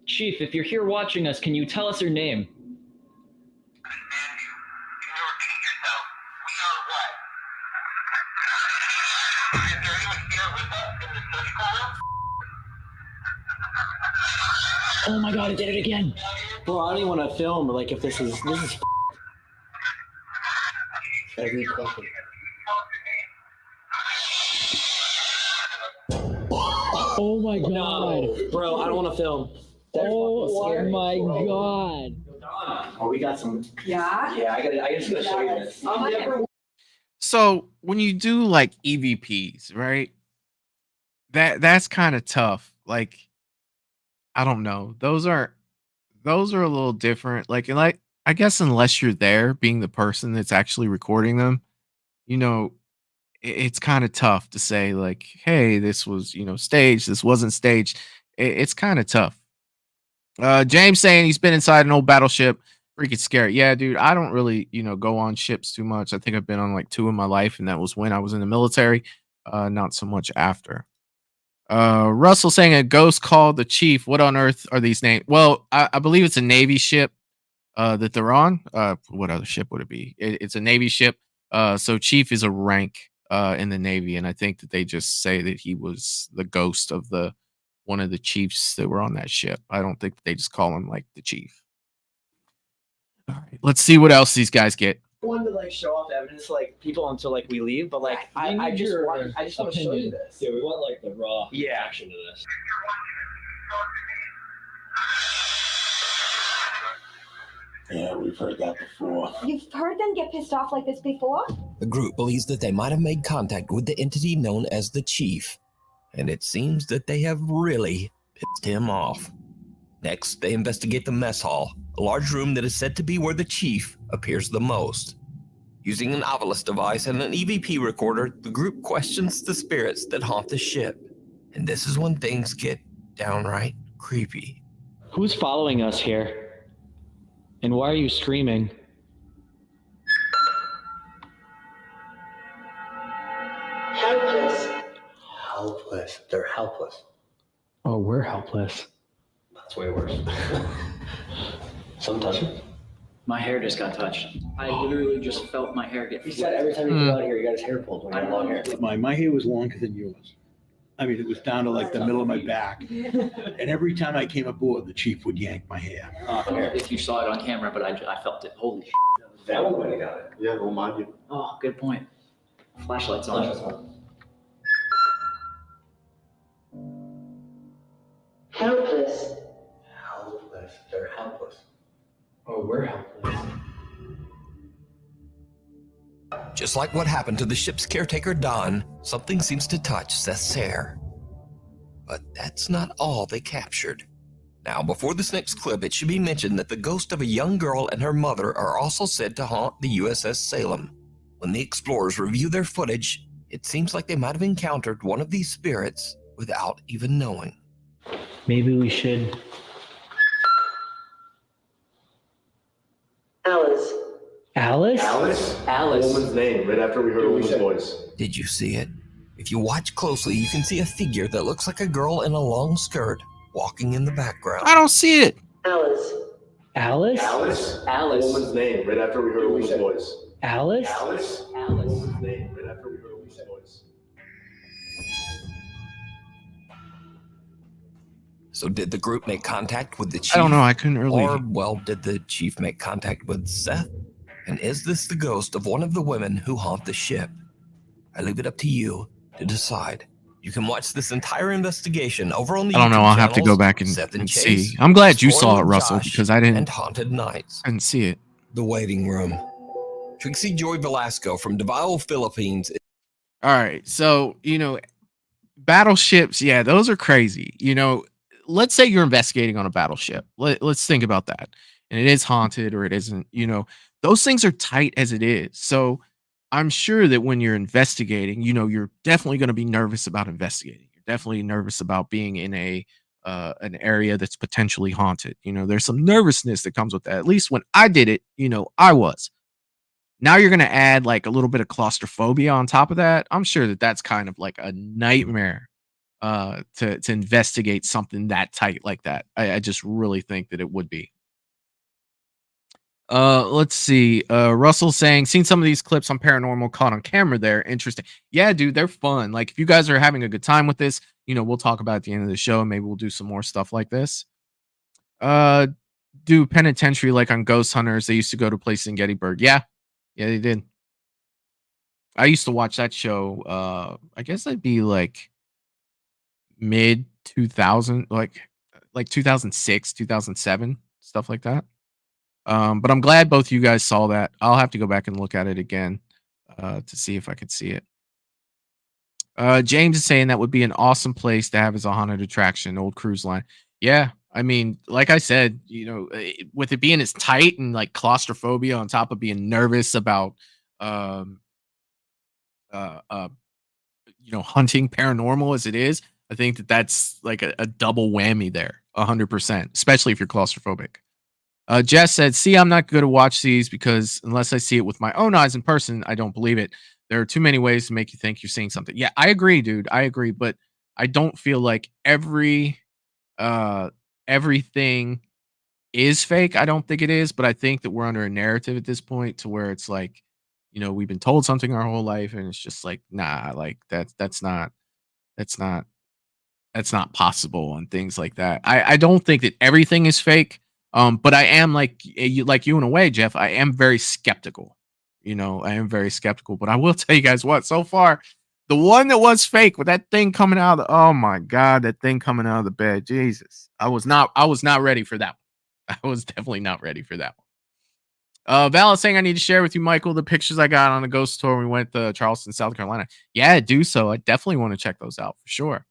Chief, if you're here watching us, can you tell us your name? Oh my God, I did it again. Bro, I don't even want to film like if this is Every question. Oh my God. No, bro, I don't want to film. Oh my God. Oh, we got some. Yeah? Yeah, I just gotta show you this. So when you do like EVPs, right? That's kind of tough. Like, I don't know. Those are a little different. Like I guess unless you're there being the person that's actually recording them, you know, it's kind of tough to say like, hey, this was, staged, this wasn't staged. It's kind of tough. James saying he's been inside an old battleship, freaking scary. Yeah, dude, I don't really, go on ships too much. I think I've been on like 2 in my life, and that was when I was in the military, not so much after. Russell saying a ghost called the chief. What on earth are these names? Well, I believe it's a Navy ship that they're on. What other ship would it be? It's a Navy ship. So chief is a rank in the Navy, and I think that they just say that he was the ghost of one of the chiefs that were on that ship. I don't think they just call him like the chief. All right, let's see what else these guys get. I wanted to like show off evidence like people until like we leave, but like I just want to show you this. Yeah, we want like the raw Yeah. reaction to this. Yeah, we've heard that before. You've heard them get pissed off like this before? The group believes that they might have made contact with the entity known as the Chief, and it seems that they have really pissed him off. Next, they investigate the mess hall, a large room that is said to be where the Chief appears the most. Using an Ovilus device and an EVP recorder, the group questions the spirits that haunt the ship. And this is when things get downright creepy. Who's following us here? And why are you screaming? Helpless. Helpless. They're helpless. Oh, we're helpless. That's way worse. Some touching. My hair just got touched. I literally just felt my hair get. He said every time you go out here, you got his hair pulled when you had long hair. My hair was longer than yours. I mean, it was down to like the middle of my back. And every time I came aboard, the chief would yank my hair. If you saw it on camera, but I felt it. Holy shit. That one might have got it. Yeah, well, mine did. Oh, good point. Flashlight's on. Helpless. Helpless. They're helpless. Oh, we're helpless. Just like what happened to the ship's caretaker, Don, something seems to touch Seth's hair. But that's not all they captured. Now, before this next clip, it should be mentioned that the ghost of a young girl and her mother are also said to haunt the USS Salem. When the explorers review their footage, it seems like they might have encountered one of these spirits without even knowing. Maybe we should. Alice. Alice? Alice? A woman's name, right after we heard a woman's voice. Did you see it? If you watch closely, you can see a figure that looks like a girl in a long skirt walking in the background. I don't see it. Alice. Alice? Alice? Alice. A woman's name right after we heard a woman's voice. Alice? Alice? Alice. A woman's name right after we heard a woman's voice. So did the group make contact with the chief? I don't know. I couldn't really. Or, well, did the chief make contact with Seth? And is this the ghost of one of the women who haunt the ship? I leave it up to you to decide. You can watch this entire investigation over on the I don't know. YouTube I'll have to go channels, back and, Seth and see. Chase, I'm glad you Exploring saw it, with Russell, Josh, because I didn't. And Haunted Nights. I didn't see it. The Waiting Room. Trixie Joy Velasco from Davao, Philippines. All right. So, battleships, yeah, those are crazy. Let's say you're investigating on a battleship. Let's think about that. And it is haunted or it isn't, those things are tight as it is. So I'm sure that when you're investigating, you're definitely going to be nervous about investigating. You're definitely nervous about being in an area that's potentially haunted. There's some nervousness that comes with that. At least when I did it, I was. Now you're going to add like a little bit of claustrophobia on top of that. I'm sure that that's kind of like a nightmare to investigate something that tight like that. I just really think that it would be. Let's see. Russell saying, seen some of these clips on Paranormal caught on camera there. Interesting. Yeah, dude, they're fun. Like if you guys are having a good time with this, we'll talk about it at the end of the show. Maybe we'll do some more stuff like this. Do penitentiary like on Ghost Hunters. They used to go to places in Gettysburg. Yeah, they did. I used to watch that show. I guess that'd be like mid 2000, like 2006, 2007, stuff like that. But I'm glad both of you guys saw that. I'll have to go back and look at it again to see if I could see it. James is saying that would be an awesome place to have as a haunted attraction, old cruise line. Yeah, I mean, like I said, with it being as tight and like claustrophobia on top of being nervous about, hunting paranormal as it is, I think that that's like a double whammy there, 100%, especially if you're claustrophobic. Jess said, see, I'm not good to watch these because unless I see it with my own eyes in person, I don't believe it. There are too many ways to make you think you're seeing something. Yeah, I agree, dude. I agree. But I don't feel like everything is fake. I don't think it is. But I think that we're under a narrative at this point to where it's like, we've been told something our whole life. And it's just like, nah, like that's not possible and things like that. I don't think that everything is fake. But I am like you in a way, Jeff. I am very skeptical. I am very skeptical. But I will tell you guys what. So far, the one that was fake with that thing coming out of oh my god, that thing coming out of the bed. Jesus, I was not ready for that one. I was definitely not ready for that one. Val is saying I need to share with you, Michael, the pictures I got on the ghost tour when we went to Charleston, South Carolina. Yeah, do so. I definitely want to check those out for sure.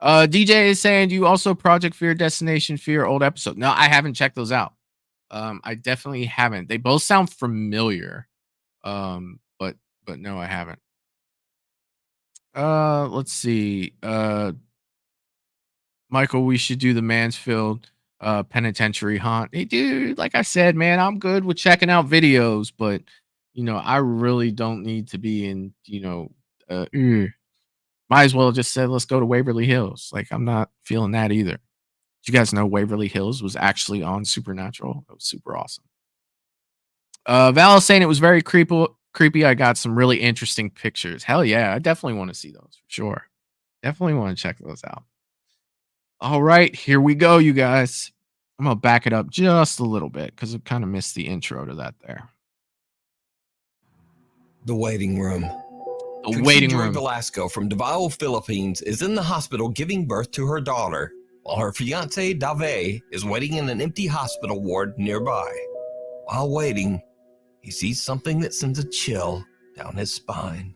DJ is saying, do you also Project Fear, Destination Fear, old episode? No, I haven't checked those out. I definitely haven't. They both sound familiar. But no, I haven't. Let's see. Michael, we should do the Mansfield penitentiary haunt. Hey, dude, like I said, man, I'm good with checking out videos, but I really don't need to be in, might as well just said, let's go to Waverly Hills. Like, I'm not feeling that either. Did you guys know Waverly Hills was actually on Supernatural? It was super awesome. Val is saying it was very creepy. I got some really interesting pictures. Hell yeah. I definitely want to see those for sure. Definitely want to check those out. All right, here we go, you guys. I'm going to back it up just a little bit because I kind of missed the intro to that there. The Waiting Room. The Waiting Room. Velasco from Davao, Philippines is in the hospital giving birth to her daughter, while her fiance, Dave, is waiting in an empty hospital ward nearby. While waiting, he sees something that sends a chill down his spine.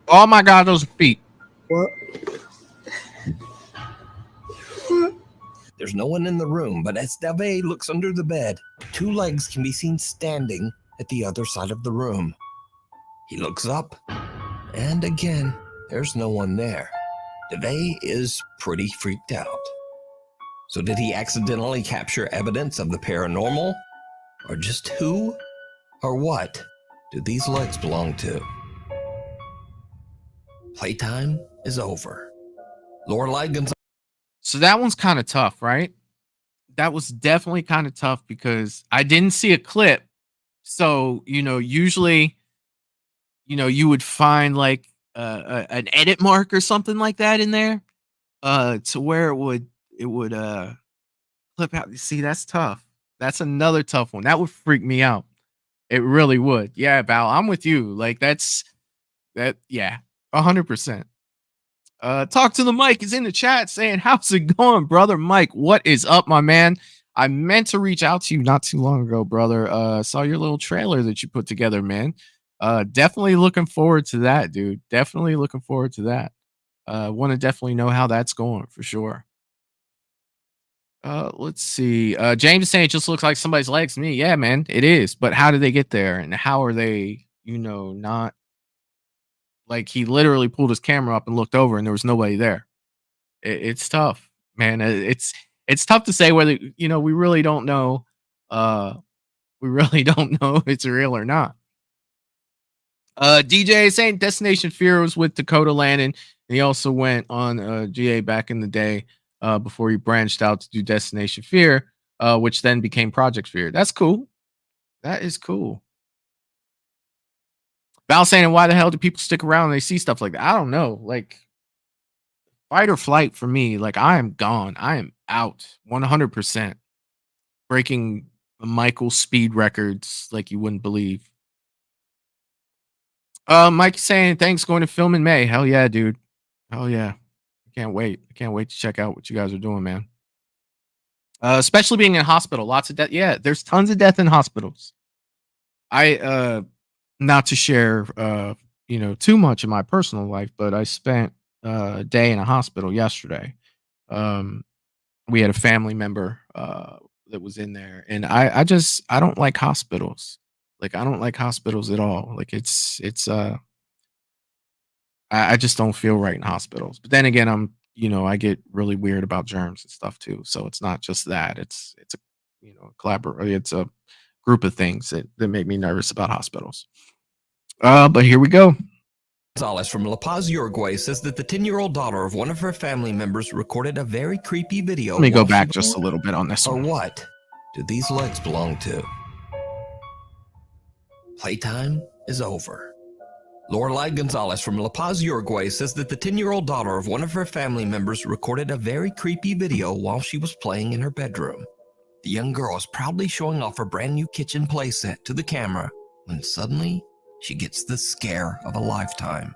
Oh my god, those feet. What? There's no one in the room, but as Dave looks under the bed, two legs can be seen standing at the other side of the room. He looks up, and again, there's no one there. Dave is pretty freaked out. So did he accidentally capture evidence of the paranormal? Or just who or what do these legs belong to? Playtime is over. Lorelai Gonzalez. So that one's kind of tough, right? That was definitely kind of tough because I didn't see a clip. So, usually, you would find like an edit mark or something like that in there to where it would clip out. See, that's tough. That's another tough one. That would freak me out. It really would. Yeah, Val, I'm with you. Like yeah, 100%. Talk to the mic is in the chat saying, how's it going, brother Mike? What is up, my man? I meant to reach out to you not too long ago, brother. Saw your little trailer that you put together, man. Definitely looking forward to that, dude. Definitely looking forward to that. Want to definitely know how that's going for sure. Let's see. James is saying it just looks like somebody's legs to me. Yeah, man, it is. But how did they get there? And how are they, not like he literally pulled his camera up and looked over and there was nobody there. It's tough, man. It's tough to say whether, we really don't know. We really don't know if it's real or not. DJ is saying Destination Fear was with Dakota Landon. And he also went on GA back in the day before he branched out to do Destination Fear, which then became Project Fear. That's cool. That is cool. Val saying, why the hell do people stick around when they see stuff like that? I don't know. Like, fight or flight for me. Like, I am gone. I am out 100%. Breaking Michael speed records like you wouldn't believe. Mike saying, thanks, going to film in May. Hell yeah, dude. Hell yeah. I can't wait. I can't wait to check out what you guys are doing, man. Especially being in hospital. Lots of death. Yeah, there's tons of death in hospitals. Not to share too much in my personal life, but I spent a day in a hospital yesterday. We had a family member that was in there, and I don't like hospitals. Like, I don't like hospitals at all. Like, I just don't feel right in hospitals. But then again, I get really weird about germs and stuff too. So it's not just that. It's a it's a group of things that make me nervous about hospitals. But here we go. Gonzalez from La Paz, Uruguay says that the 10-year-old daughter of one of her family members recorded a very creepy video. Let me go back just a little bit on this one. Or what do these legs belong to? Playtime is over. Lorelai Gonzalez from La Paz, Uruguay says that the 10-year-old daughter of one of her family members recorded a very creepy video while she was playing in her bedroom. The young girl is proudly showing off her brand new kitchen playset to the camera when suddenly she gets the scare of a lifetime.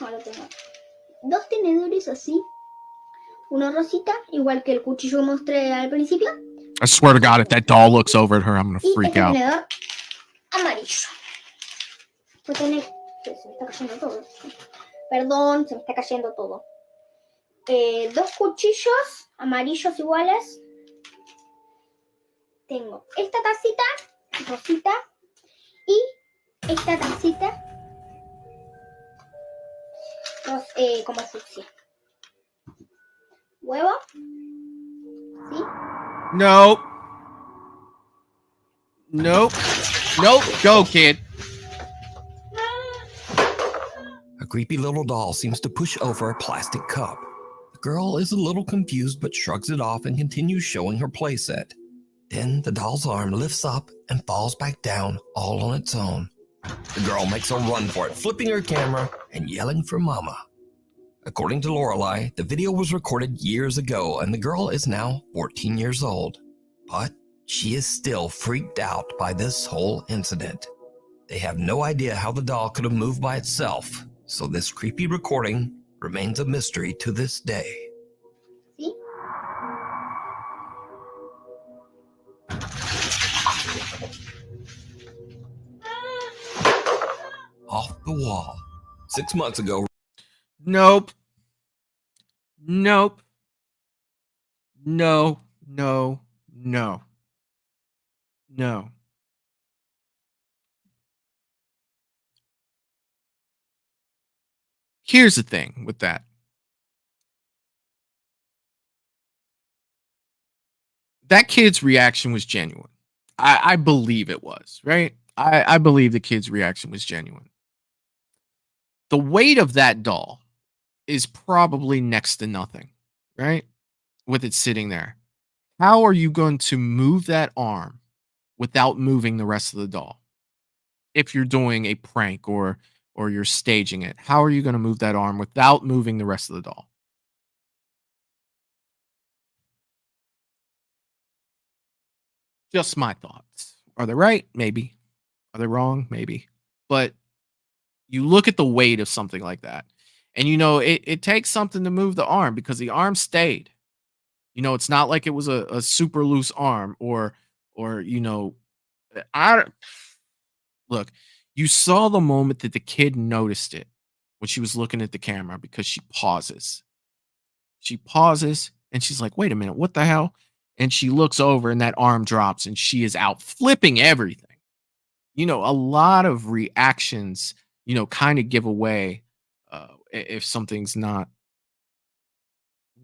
Ahora tengo dos tenedores así, una rosita, igual que el cuchillo que mostré al principio. I swear to God, if that doll looks over at her, I'm gonna freak out. Tenedor amarillo. Pues tiene, se me está cayendo todo. Perdón, se me está cayendo todo. Dos cuchillos amarillos iguales. Tengo esta tacita rosita y esta tacita como fucsia. Huevo. ¿Sí? Nope. Nope. Nope. Go, kid. A creepy little doll seems to push over a plastic cup. The girl is a little confused but shrugs it off and continues showing her playset. Then the doll's arm lifts up and falls back down all on its own. The girl makes a run for it, flipping her camera and yelling for mama. According to Lorelai, the video was recorded years ago and the girl is now 14 years old. But she is still freaked out by this whole incident. They have no idea how the doll could have moved by itself, so this creepy recording remains a mystery to this day. ¿Sí? Off the wall. 6 months ago. Nope. Nope. No. No. No. No. Here's the thing with that. That kid's reaction was genuine. I believe it was, right? I believe the kid's reaction was genuine. The weight of that doll is probably next to nothing, right? With it sitting there. How are you going to move that arm without moving the rest of the doll? If you're doing a prank or you're staging it, how are you going to move that arm without moving the rest of the doll? Just my thoughts. Are they right? Maybe. Are they wrong? Maybe. But you look at the weight of something like that, and it takes something to move the arm because the arm stayed. It's not like it was a super loose arm or I look, you saw the moment that the kid noticed it when she was looking at the camera because she pauses. She pauses and she's like, wait a minute, what the hell? And she looks over and that arm drops and she is out flipping everything. A lot of reactions, kind of give away if something's not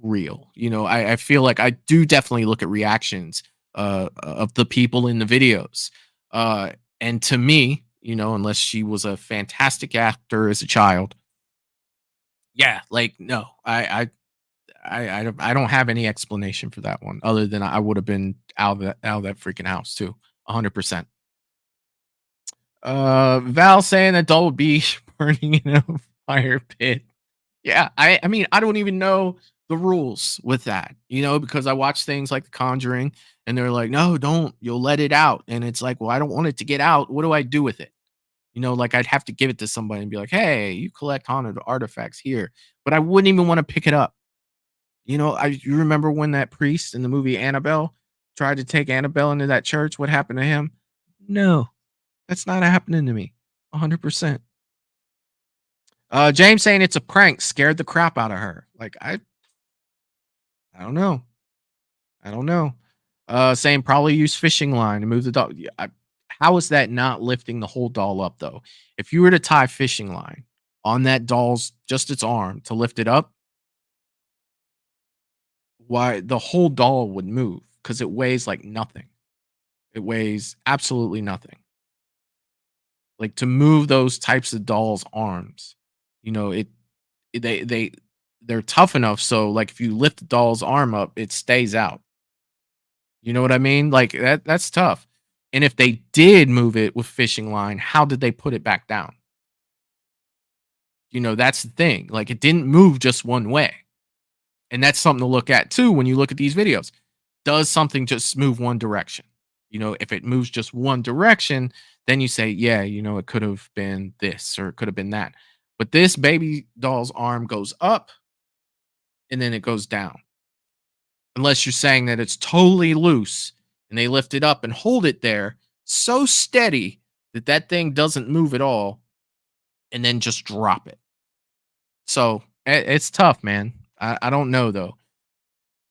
real. I feel like I do definitely look at reactions of the people in the videos. And to me, unless she was a fantastic actor as a child, yeah, like no, I don't have any explanation for that one other than I would have been out of that freaking house too, 100%. Val saying that doll would be burning in a fire pit. Yeah, I mean, I don't even know the rules with that, because I watch things like The Conjuring and they're like, no, don't, you'll let it out. And it's like, well, I don't want it to get out. What do I do with it? Like I'd have to give it to somebody and be like, hey, you collect haunted artifacts here. But I wouldn't even want to pick it up. You remember when that priest in the movie Annabelle tried to take Annabelle into that church? What happened to him? No, that's not happening to me. 100%. James saying it's a prank scared the crap out of her. Like I don't know. I don't know. Saying probably use fishing line to move the doll. Yeah, how is that not lifting the whole doll up though? If you were to tie fishing line on that doll's just its arm to lift it up, why the whole doll would move because it weighs like nothing. It weighs absolutely nothing. Like to move those types of dolls' arms, they're tough enough so like if you lift the doll's arm up, it stays out. You know what I mean? Like that's tough. And if they did move it with fishing line, how did they put it back down? That's the thing. Like it didn't move just one way. And that's something to look at too when you look at these videos. Does something just move one direction? If it moves just one direction, then you say, yeah, it could have been this or it could have been that. But this baby doll's arm goes up and then it goes down. Unless you're saying that it's totally loose and they lift it up and hold it there so steady that that thing doesn't move at all and then just drop it. So it's tough, man. I don't know though.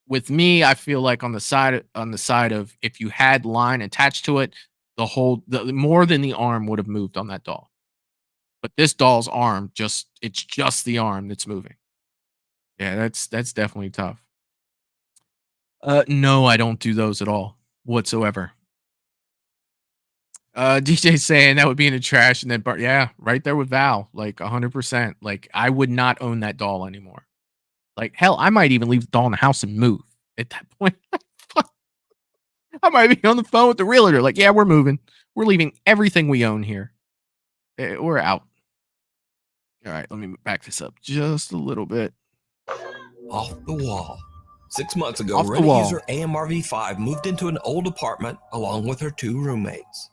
With me, I feel like on the side of if you had line attached to it, the more than the arm would have moved on that doll. But this doll's arm it's just the arm that's moving. Yeah, that's definitely tough. No, I don't do those at all whatsoever. DJ saying that would be in the trash and then yeah, right there with Val, like 100%. Like I would not own that doll anymore. Like hell, I might even leave the doll in the house and move at that point. I might be on the phone with the realtor. Like, yeah, we're moving. We're leaving everything we own here. We're out. All right, let me back this up just a little bit. Off the wall. 6 months ago, Reddit user AMRV5 moved into an old apartment along with her 2 roommates.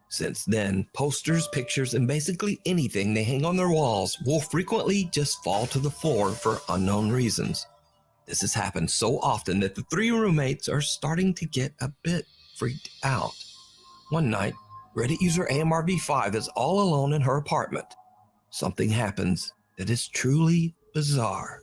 Since then, posters, pictures, and basically anything they hang on their walls will frequently just fall to the floor for unknown reasons. This has happened so often that the 3 roommates are starting to get a bit freaked out. One night, Reddit user AMRV5 is all alone in her apartment. Something happens that is truly bizarre.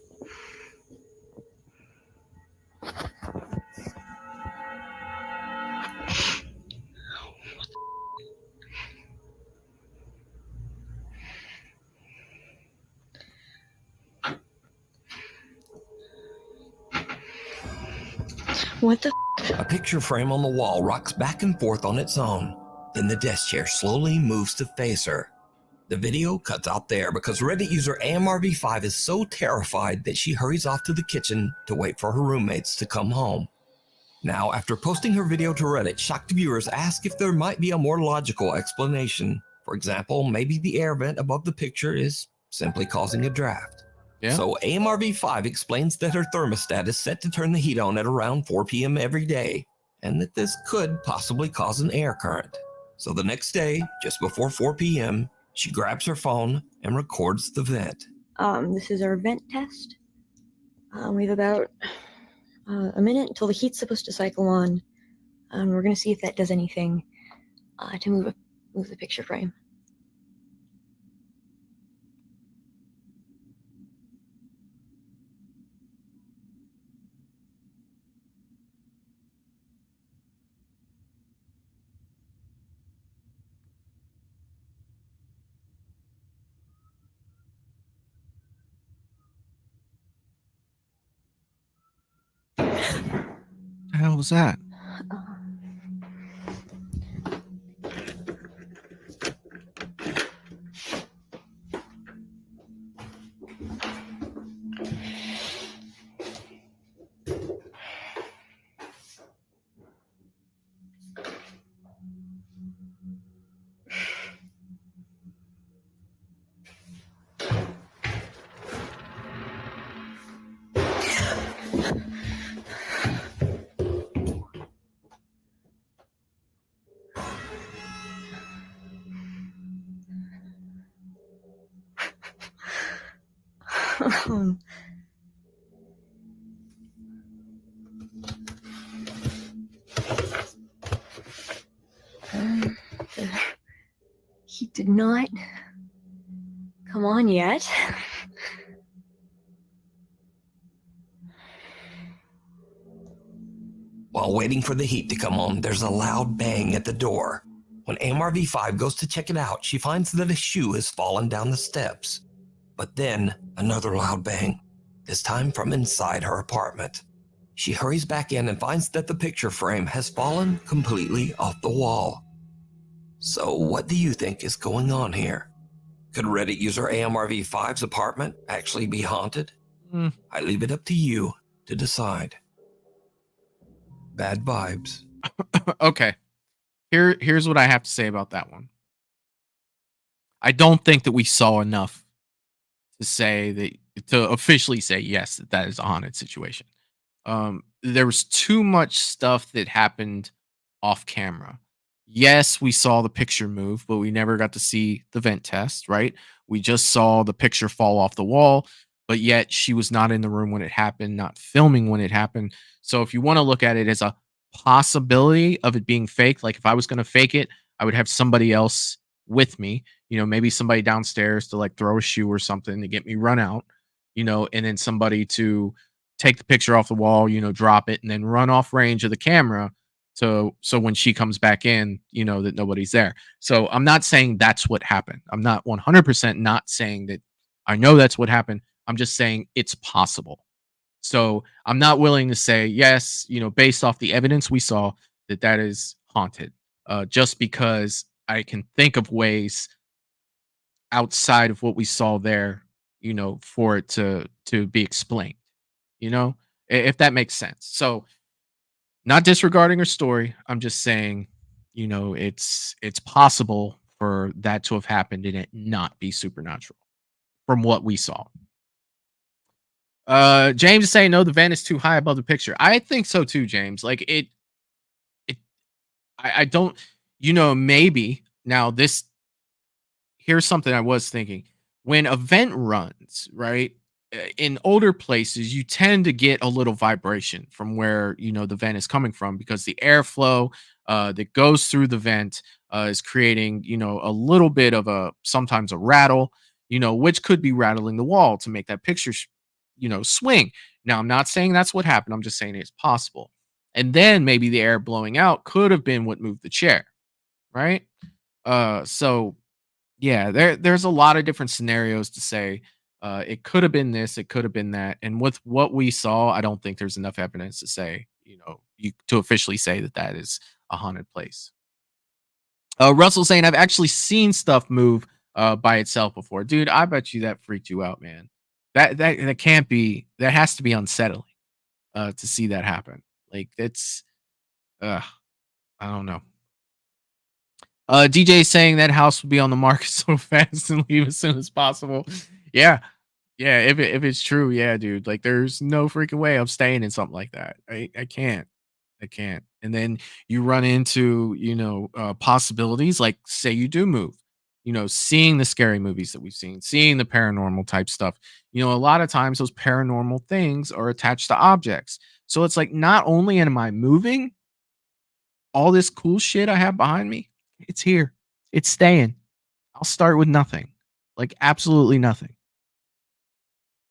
What the A picture frame on the wall rocks back and forth on its own. Then the desk chair slowly moves to face her. The video cuts out there because Reddit user AMRV5 is so terrified that she hurries off to the kitchen to wait for her roommates to come home. Now, after posting her video to Reddit, shocked viewers ask if there might be a more logical explanation. For example, maybe the air vent above the picture is simply causing a draft. Yeah. So AMRV5 explains that her thermostat is set to turn the heat on at around 4 p.m. every day, and that this could possibly cause an air current. So the next day, just before 4 p.m., she grabs her phone and records the vent. This is our vent test. We have about a minute until the heat's supposed to cycle on. We're going to see if that does anything to move the picture frame. What the hell was that? The heat did not come on yet. While waiting for the heat to come on, there's a loud bang at the door. When AMRV5 goes to check it out, she finds that a shoe has fallen down the steps. But then, another loud bang, this time from inside her apartment. She hurries back in and finds that the picture frame has fallen completely off the wall. So what do you think is going on here? Could Reddit user AMRV5's apartment actually be haunted? I leave it up to you to decide. Bad vibes. Okay. Here's what I have to say about that one. I don't think that we saw enough to say to officially say yes, that is a haunted situation. There was too much stuff that happened off camera. Yes, we saw the picture move, but we never got to see the vent test, right? We just saw the picture fall off the wall, but yet she was not in the room when it happened, not filming when it happened. So if you want to look at it as a possibility of it being fake, like if I was going to fake it, I would have somebody else with me, maybe somebody downstairs to like throw a shoe or something to get me run out, and then somebody to take the picture off the wall, drop it and then run off range of the camera. So when she comes back in, that nobody's there. So I'm not saying that's what happened. I'm not 100% not saying that I know that's what happened. I'm just saying it's possible. So I'm not willing to say, yes, based off the evidence we saw, that is haunted. Just because I can think of ways outside of what we saw there, for it to be explained, if that makes sense. So not disregarding her story. I'm just saying, it's possible for that to have happened and it not be supernatural from what we saw. James is saying no, the vent is too high above the picture. I think so too, James. Like I don't, maybe now here's something I was thinking. When a vent runs, right, in older places, you tend to get a little vibration from where, the vent is coming from because the airflow that goes through the vent is creating, a little bit of sometimes a rattle, which could be rattling the wall to make that picture, swing. Now, I'm not saying that's what happened. I'm just saying it's possible. And then maybe the air blowing out could have been what moved the chair, right? So yeah, there's a lot of different scenarios to say. It could have been this, it could have been that. And with what we saw, I don't think there's enough evidence to say, to officially say that that is a haunted place. Russell saying, I've actually seen stuff move by itself before. Dude, I bet you that freaked you out, man. That can't be, that has to be unsettling to see that happen. Like, it's, I don't know. DJ saying that house will be on the market so fast and leave as soon as possible. Yeah. Yeah, if it's true, yeah, dude. Like, there's no freaking way I'm staying in something like that. I can't. I can't. And then you run into, possibilities, like say you do move, seeing the scary movies that we've seen, seeing the paranormal type stuff. A lot of times those paranormal things are attached to objects. So it's like, not only am I moving, all this cool shit I have behind me, it's here. It's staying. I'll start with nothing. Like, absolutely nothing.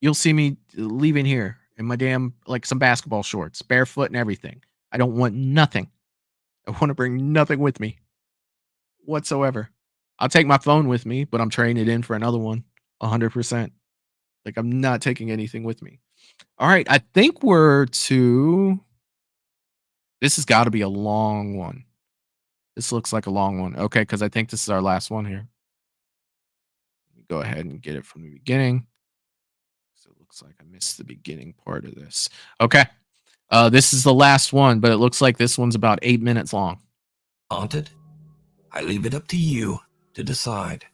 You'll see me leaving here in my damn, like, some basketball shorts, barefoot and everything. I don't want nothing. I want to bring nothing with me whatsoever. I'll take my phone with me, but I'm trading it in for another one 100%. Like, I'm not taking anything with me. All right. I think this has got to be a long one. This looks like a long one. Okay. Because I think this is our last one here. Let me go ahead and get it from the beginning. So it looks like I missed the beginning part of this. Okay. This is the last one, but it looks like this one's about 8 minutes long. Haunted? I leave it up to you to decide.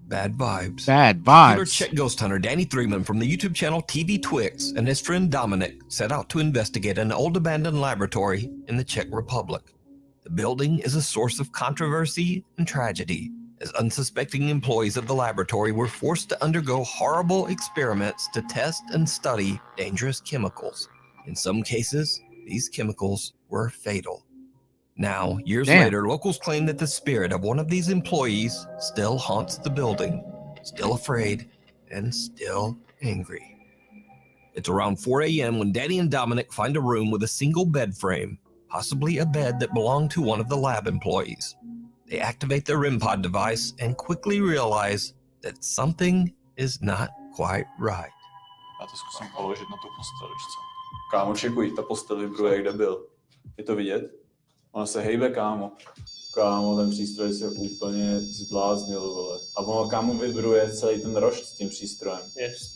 Bad vibes. Bad Popular vibes. Czech ghost hunter Danny Threeman from the YouTube channel TV Twix and his friend Dominic set out to investigate an old abandoned laboratory in the Czech Republic. The building is a source of controversy and tragedy, as unsuspecting employees of the laboratory were forced to undergo horrible experiments to test and study dangerous chemicals. In some cases, these chemicals were fatal. Now, years later, locals claim that the spirit of one of these employees still haunts the building, still afraid and still angry. It's around 4 a.m. when Danny and Dominic find a room with a single bed frame, possibly a bed that belonged to one of the lab employees. They activate their REM pod device and quickly realize that something is not quite right. Já to zkusím položit na tu postel, víš co? Kámo, čekuj, ta postel vibruje, kde byl. Je to vidět? Ona se hejbe, kámo. Kámo, ten přístroj se úplně zbláznil, vole. A ono, kámo, vibruje celý ten rošt s tím přístrojem. Yes.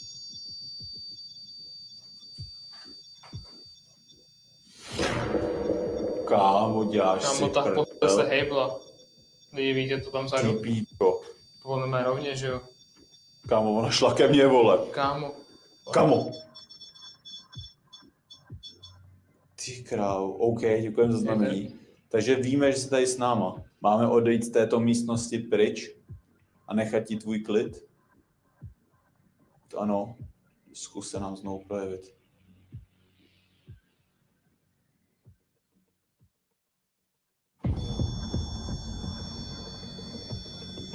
Kámo, děláš si Kámo, ta postel se hejbla. Vidíte to tam vzadu? Píčko. To volíme rovně, že jo? Kámo, ona šla ke mně, vole. Kámo. Kámo. Ty král, OK, děkujeme za znamení. Takže víme, že jsi tady s náma. Máme odejít z této místnosti pryč a nechat ti tvůj klid? To ano, zkus se nám znovu projevit.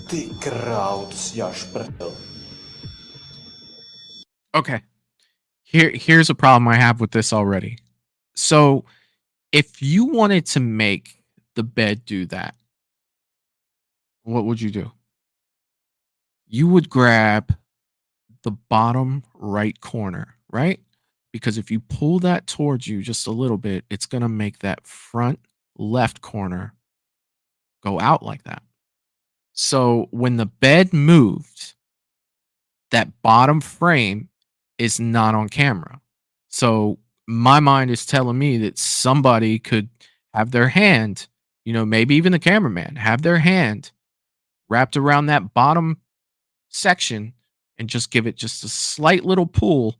Ty král, to si děláš prdel. Okay. Here's a problem I have with this already. So, if you wanted to make the bed do that, what would you do? You would grab the bottom right corner, right? Because if you pull that towards you just a little bit, it's going to make that front left corner go out like that. So when the bed moved, that bottom frame is not on camera. So my mind is telling me that somebody could have their hand, maybe even the cameraman, have their hand wrapped around that bottom section and just give it just a slight little pull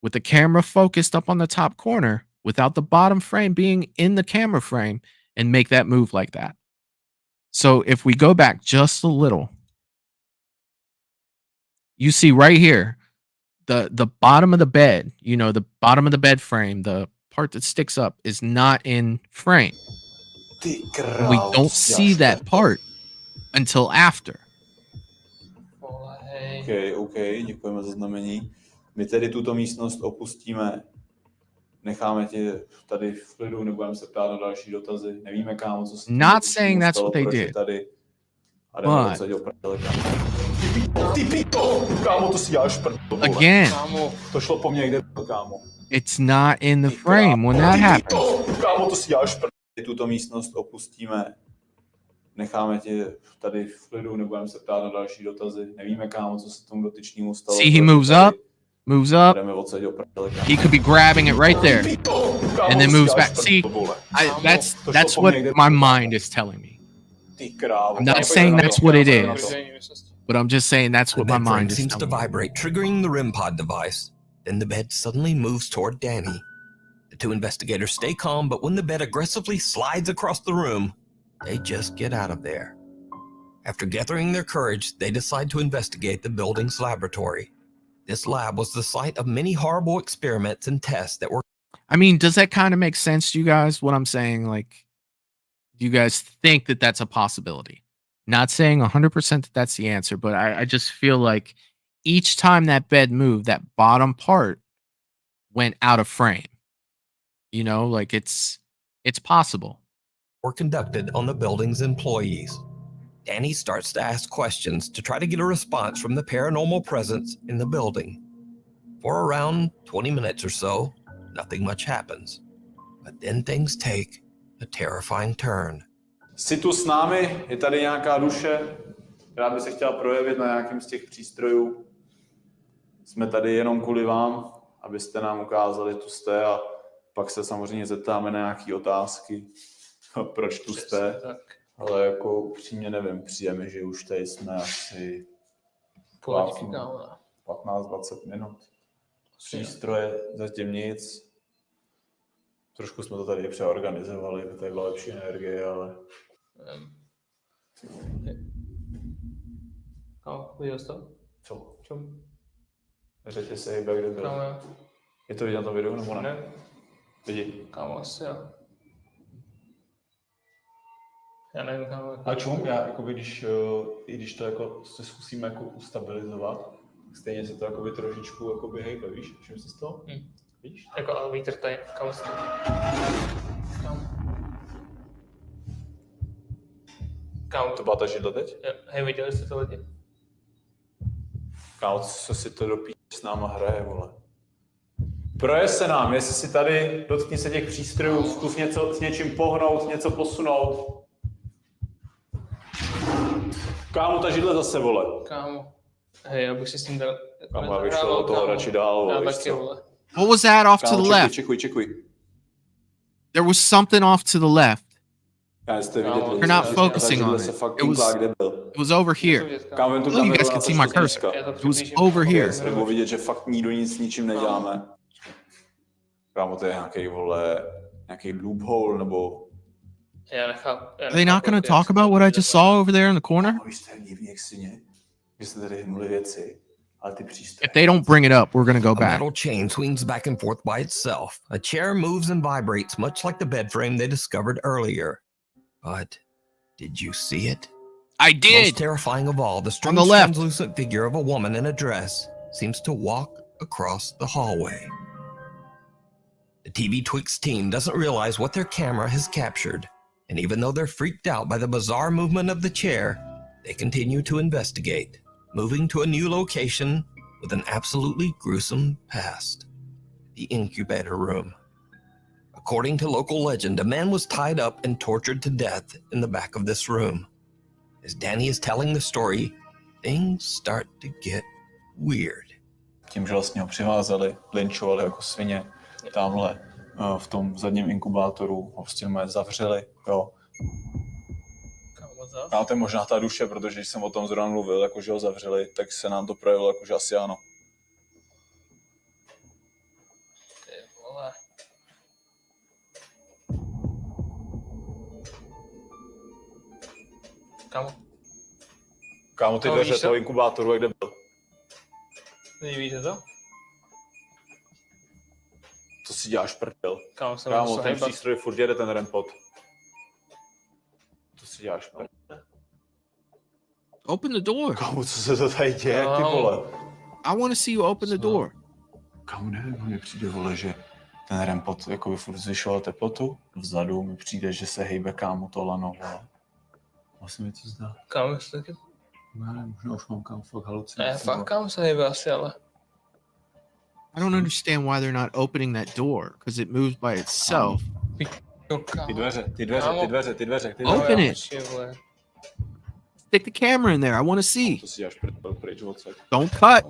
with the camera focused up on the top corner without the bottom frame being in the camera frame and make that move like that. So if we go back just a little, you see right here, the bottom of the bed, the bottom of the bed frame, the part that sticks up is not in frame. We don't see that part until after. OK, děkujeme za znamení. My tedy tuto místnost opustíme. Necháme tě tady v klidu, nebudeme se ptát na další dotazy. Nevíme, kámo, co se Not saying that's what they did. Tady. A jdeme odsaď do prdele, kámo. Ty pito! Kámo, to si děláš prdele, vole. Again. Kámo, to šlo po mně, kde to, kámo. It's not in the frame when that happens. Kámo, to si děláš prdele. Tuto místnost opustíme. Necháme tě tady v klidu, nebudeme se ptát na další dotazy. Nevíme, kámo, co se tomu dotyčnému stalo. See, he moves up. Moves up. Jdeme odsaď do prdele, kámo. He could be grabbing it right there, and then moves back. See, that's what my mind is telling me. I'm not saying that's what it is, but I'm just saying that's what my mind is seems to telling me. vibrate, triggering the REM pod device. Then the bed suddenly moves toward Danny. The two investigators stay calm, but when the bed aggressively slides across the room, they just get out of there. After gathering their courage, they decide to investigate the building's laboratory. This lab was the site of many horrible experiments and tests that were... I mean, does that kind of make sense to you guys, what I'm saying? Like, do you guys think that that's a possibility? Not saying 100% that that's the answer, but I just feel like each time that bed moved, that bottom part went out of frame. You know, like it's possible. Were conducted on the building's employees. Danny starts to ask questions to try to get a response from the paranormal presence in the building. For around 20 minutes or so, nothing much happens. But then things take a terrifying turn. Jsi tu s námi? Je tady nějaká duše, která by se chtěla projevit na nějakým z těch přístrojů? Jsme tady jenom kvůli vám, abyste nám ukázali, tu jste, a pak se samozřejmě zeptáme na nějaké otázky. Proč tu jste? Ale jako upřímně nevím, přijeme, že už tady jsme asi 15-20 minut. Přístroje, zatím nic. Trošku jsme to tady přeorganizovali, aby tady byla lepší energie, ale... Viděl jsi to? Co? Čum? Řetě se hejbe, kde byl. Je to vidět na tom videu, nebo ne? Ne. Vidí. Kámo, asi jo. Já nevím, kámo. A čum, já, jakoby, když to jako se zkusíme jako ustabilizovat, stejně se to jakoby trošičku jakoby hejbe, víš? Všim si z toho? Víš? Jako vítr tady, kámo. Kámo. To byla ta židla teď? Hej, viděli jste to lidi? Kámo, co si to do s náma hraje, vole. Proje se nám, jestli si tady dotkni se těch přístrojů, zkus něco s něčím pohnout, něco posunout. Kámo, ta židle zase, vole. Kámo. Hej, já bych si s tím dal... Kámo, já bych šel do toho radši dál, vole, víš co? What was that off to the left? Čekuj. There was something off to the left. You're not focusing on it. It was over here. Oh, you guys can see my cursor. It was over here. Nebo vidět, že fakt nikdo nic s ničím neděláme. Kámo, to je nějaký, vole, nějaký loophole, nebo... Are they not going to talk about what I just saw over there in the corner? If they don't bring it up, we're going to go back. A metal chain swings back and forth by itself. A chair moves and vibrates, much like the bed frame they discovered earlier. But did you see it? I did. Most terrifying of all, the strange translucent figure of a woman in a dress seems to walk across the hallway. The TV Twix team doesn't realize what their camera has captured. And even though they're freaked out by the bizarre movement of the chair, they continue to investigate, moving to a new location with an absolutely gruesome past, the incubator room. According to local legend, a man was tied up and tortured to death in the back of this room. As Danny is telling the story, things start to get weird. Tím, že vlastně ho přivázali, lynchovali jako svině, tamhle v tom zadním inkubátoru ho prostě zavřeli, jo. A to je možná ta duše, protože když jsem o tom zrovna mluvil, jakože ho zavřeli, tak se nám to projevilo, jakože asi ano. Ty vole. Kámo, ty dveře toho inkubátoru, jak kde byl? Nevíte to? To si děláš prdel. Kámo, ten přístroj furt jede, ten REM-pod. To si děláš prdel. Open the door. Kámo, co se to tady děje, ty vole? I want to see you open the door. Kámo, nevím, mně přijde, vole, že ten REM-pod jakoby furt zvyšoval teplotu. Vzadu mi přijde, že se hejbe, kámo, to lano, vole. Asi mi to zdá. Kámo, jestli taky... Ne, možná už mám kam fakt Ne, halucinace. fakt kámo se hejbe asi, ale... I don't understand why they're not opening that door because it moves by itself. Ty dveře. Open it. Stick the camera in there. I want to see. To si děláš pryč odsaď. Don't cut.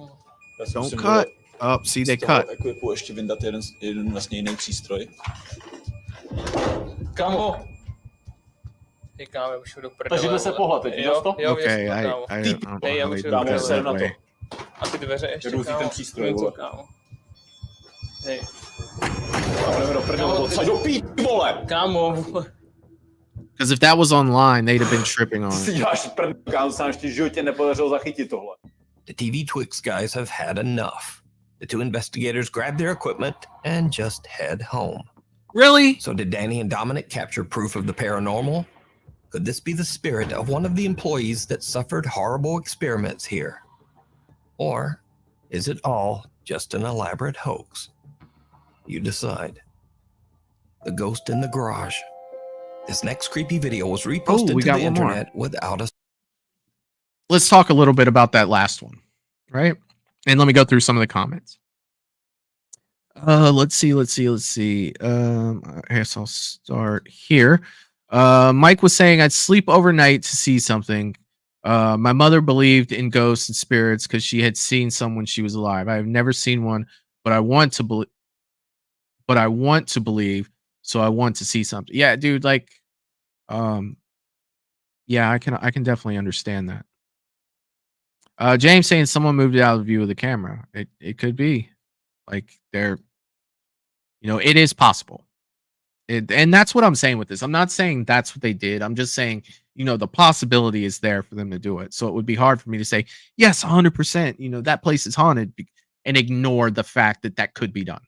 Já si Don't musím cut. Oh, see, they z toho cut. ekvipu ještě vyndat jeden vlastně jiný přístroj. Kámo! Ty kámo, už jdu prdele. Takže se pohla teď, viděl jsi to? Jo, Okay, viděl jsem to, kámo. I don't know Hej, já how už they jdu do Kámo, that ser na that to. way. A ty dveře ještě, Jdu si ten kámo. přístroj, Něco, vole. kámo. Hej. A budeme do prdele odsaď do pít, vole! Kámo, vole. Because if that was online, they'd have been tripping on Si it. děláš prdele, kámo, se nám ještě v životě nepodařilo zachytit tohle. The TV Twix guys have had enough. The two investigators grab their equipment and just head home. Really? So did Danny and Dominic capture proof of the paranormal? Could this be the spirit of one of the employees that suffered horrible experiments here? Or is it all just an elaborate hoax? You decide. The Ghost in the Garage. This next creepy video was reposted we to got the one more. internet without a... Let's talk a little bit about that last one, right? And let me go through some of the comments. Let's see. I guess I'll start here. Mike was saying I'd sleep overnight to see something. My mother believed in ghosts and spirits because she had seen some when she was alive. I have never seen one, but I want to believe. So I want to see something. Yeah, dude. Like, yeah, I can definitely understand that. James saying someone moved it out of view of the camera. It could be, like, they're, it is possible. And that's what I'm saying with this. I'm not saying that's what they did. I'm just saying, the possibility is there for them to do it. So it would be hard for me to say, yes, 100%, that place is haunted and ignore the fact that that could be done.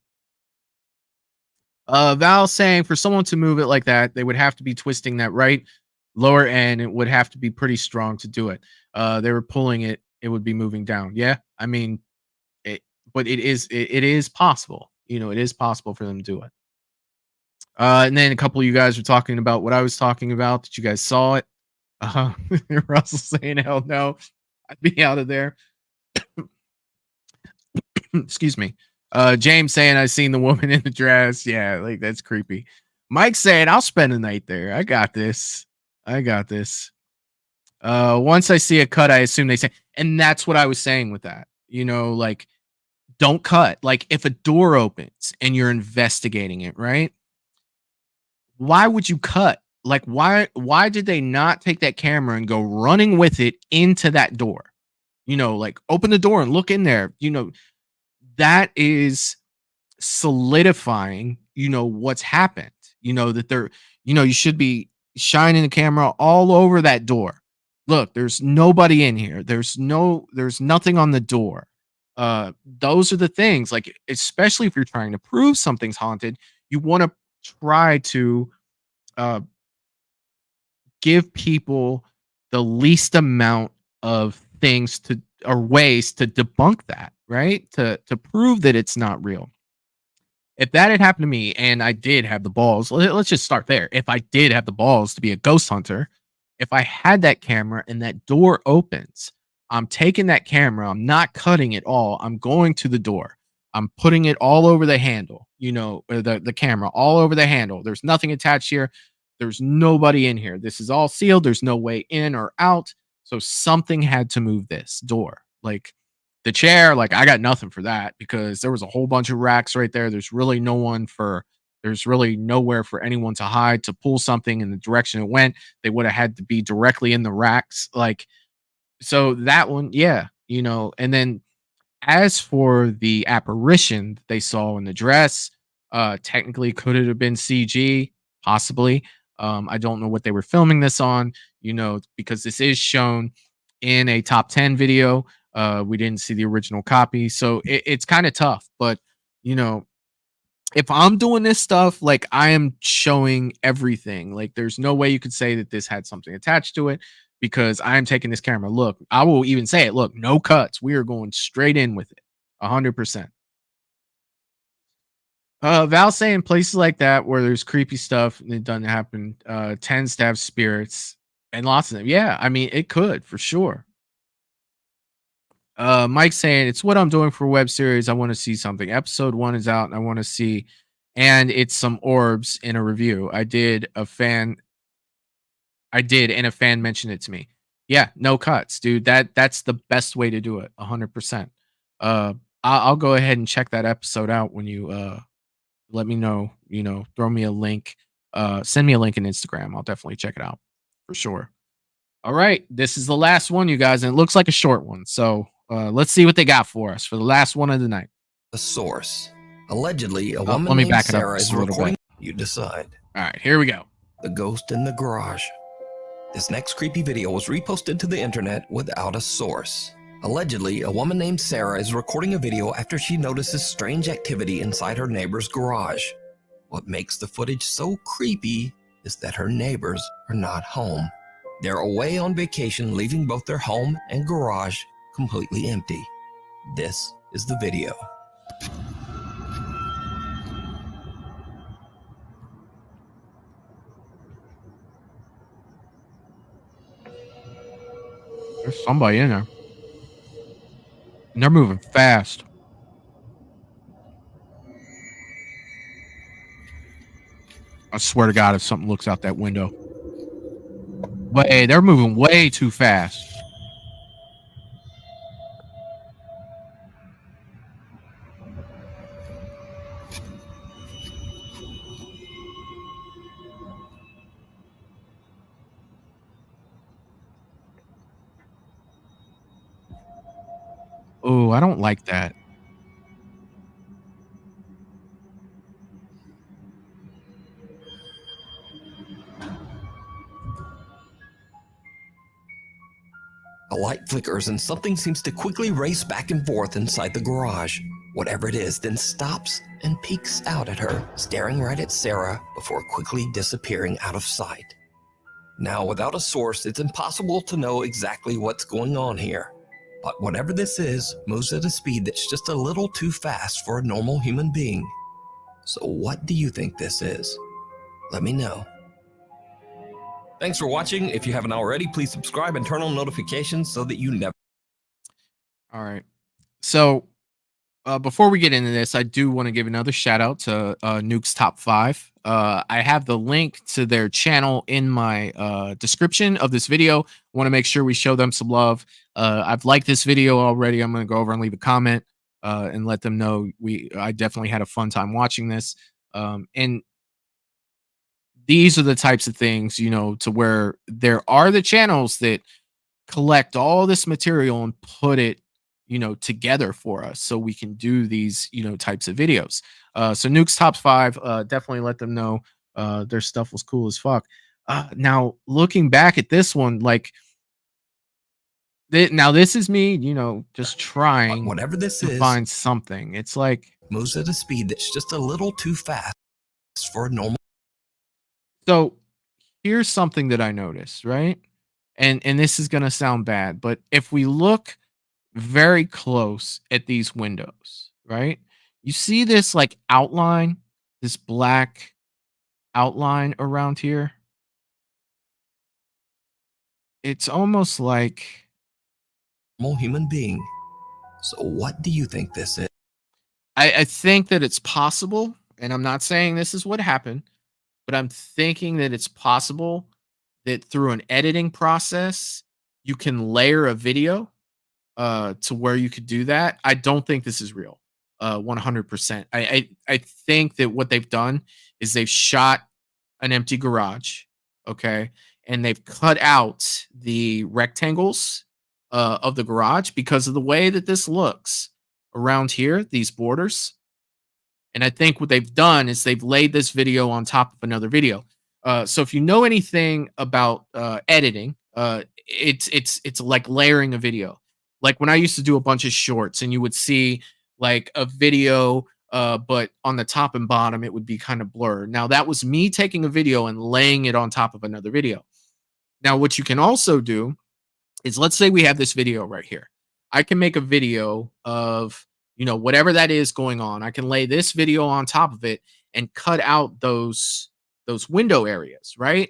Val saying for someone to move it like that, they would have to be twisting that right lower end. It would have to be pretty strong to do it. They were pulling it. It would be moving down. Yeah. I mean, but it is possible, it is possible for them to do it. And then a couple of you guys were talking about what I was talking about, that you guys saw it. Russell saying, hell no, I'd be out of there. Excuse me. James saying, I've seen the woman in the dress. Yeah, like, that's creepy. Mike saying, I'll spend the night there. I got this. Once I see a cut, I assume they say, and that's what I was saying with that. Like, don't cut. Like, if a door opens and you're investigating it, right? Why would you cut? Like, why did they not take that camera and go running with it into that door? Like, open the door and look in there. That is solidifying, what's happened. That they're, you should be shining the camera all over that door. Look, there's nobody in here. There's nothing on the door. Those are the things, like, especially if you're trying to prove something's haunted, you want to try to give people the least amount of things or ways to debunk that, right? To prove that it's not real. If that had happened to me and I did have the balls, let's just start there. If I did have the balls to be a ghost hunter, if I had that camera and that door opens, I'm taking that camera, I'm not cutting it all. I'm going to the door. I'm putting it all over the handle, the camera all over the handle. There's nothing attached here. There's nobody in here. This is all sealed. There's no way in or out. So something had to move this door. Like, the chair, like, I got nothing for that because there was a whole bunch of racks right there. There's really nowhere for anyone to hide, to pull something in the direction it went. They would have had to be directly in the racks. Like, so that one, yeah, and then as for the apparition that they saw in the dress, technically, could it have been CG? Possibly. I don't know what they were filming this on, because this is shown in a top 10 video. We didn't see the original copy. So it's kind of tough. But, if I'm doing this stuff, like, I am showing everything. Like, there's no way you could say that this had something attached to it because I'm taking this camera. Look, I will even say it. Look, no cuts. We are going straight in with it. 100%. Val saying places like that where there's creepy stuff and it doesn't happen, tends to have spirits. And lots of them. Yeah, I mean, it could for sure. Mike saying it's what I'm doing for a web series. I want to see something. Episode 1 is out and I want to see, and it's some orbs in a review. I did, and a fan mentioned it to me. Yeah, no cuts, dude. That's the best way to do it. 100%. I'll go ahead and check that episode out when you let me know, throw me a link, send me a link in Instagram. I'll definitely check it out for sure. All right, this is the last one, you guys, and it looks like a short one. So let's see what they got for us for the last one of the night. The source. Allegedly, a Let woman me named back it up Sarah just is a little recording. bit. You decide. All right, here we go. The ghost in the garage. This next creepy video was reposted to the internet without a source. Allegedly, a woman named Sarah is recording a video after she notices strange activity inside her neighbor's garage. What makes the footage so creepy is that her neighbors are not home. They're away on vacation, leaving both their home and garage completely empty. This is the video. There's somebody in there. And they're moving fast. I swear to God, if something looks out that window. They're moving way too fast. Oh, I don't like that. A light flickers and something seems to quickly race back and forth inside the garage. Whatever it is then stops and peeks out at her, staring right at Sarah before quickly disappearing out of sight. Now, without a source, it's impossible to know exactly what's going on here. But whatever this is moves at a speed that's just a little too fast for a normal human being. So what do you think this is? Let me know. Thanks for watching. If you haven't already, please subscribe and turn on notifications so that you never... All right. So before we get into this, I do want to give another shout out to Nuke's Top 5. I have the link to their channel in my description of this video. I want to make sure we show them some love. I've liked this video already. I'm going to go over and leave a comment and let them know I definitely had a fun time watching this. And these are the types of things, to where there are the channels that collect all this material and put it, together for us so we can do these, types of videos. So Nuke's Top 5, definitely let them know their stuff was cool as fuck. Now, looking back at this one, now this is me, just trying whatever this to is, find something. It's like moves at a speed that's just a little too fast for a normal... So here's something that I noticed, right? And this is going to sound bad, but if we look very close at these windows, right? You see this outline, this black outline around here? It's almost like normal human being. So what do you think this is? I think that it's possible, and I'm not saying this is what happened, but I'm thinking that it's possible that through an editing process, you can layer a video to where you could do that. I don't think this is real. 100%. I think that what they've done is they've shot an empty garage, okay, and they've cut out the rectangles of the garage because of the way that this looks around here, these borders. And I think what they've done is they've laid this video on top of another video. So if you know anything about editing, it's like layering a video. Like when I used to do a bunch of shorts and you would see like a video, but on the top and bottom, it would be kind of blurred. Now that was me taking a video and laying it on top of another video. Now, what you can also do is, let's say we have this video right here. I can make a video of, whatever that is going on. I can lay this video on top of it and cut out those window areas, right?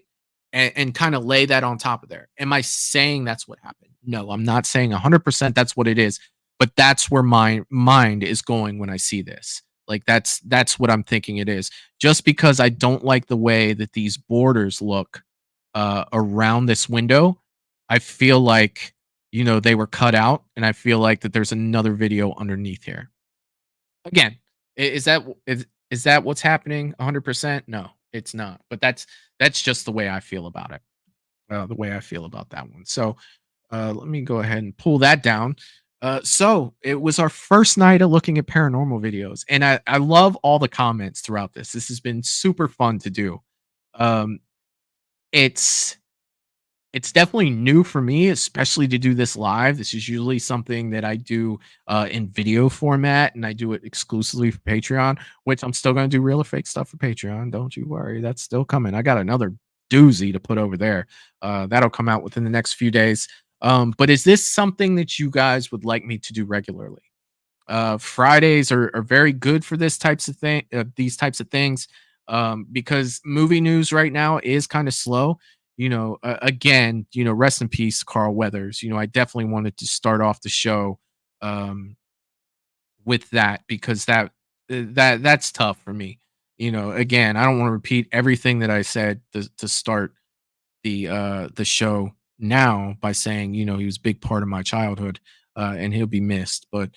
and kind of lay that on top of there. Am I saying that's what happened? No, I'm not saying 100% that's what it is, but that's where my mind is going when I see this. Like that's what I'm thinking it is. Just because I don't like the way that these borders look around this window, I feel like, you know, they were cut out, and I feel like that there's another video underneath here. Again, is that what's happening 100%? No, it's not. But that's just the way I feel about it. The way I feel about that one. So let me go ahead and pull that down. So it was our first night of looking at paranormal videos, and I love all the comments throughout this. This has been super fun to do. Um, it's definitely new for me, especially to do this live. This is usually something that I do in video format, and I do it exclusively for Patreon, which I'm still going to do real or fake stuff for Patreon. Don't you worry. That's still coming. I got another doozy to put over there. That'll come out within the next few days. But is this something that you guys would like me to do regularly? Fridays are very good for these types of things, because movie news right now is kind of slow. You know, again, you know, rest in peace, Carl Weathers. You know, I definitely wanted to start off the show with that, because that's tough for me. You know, again, I don't want to repeat everything that I said to start the show now by saying, you know, he was a big part of my childhood, and he'll be missed. But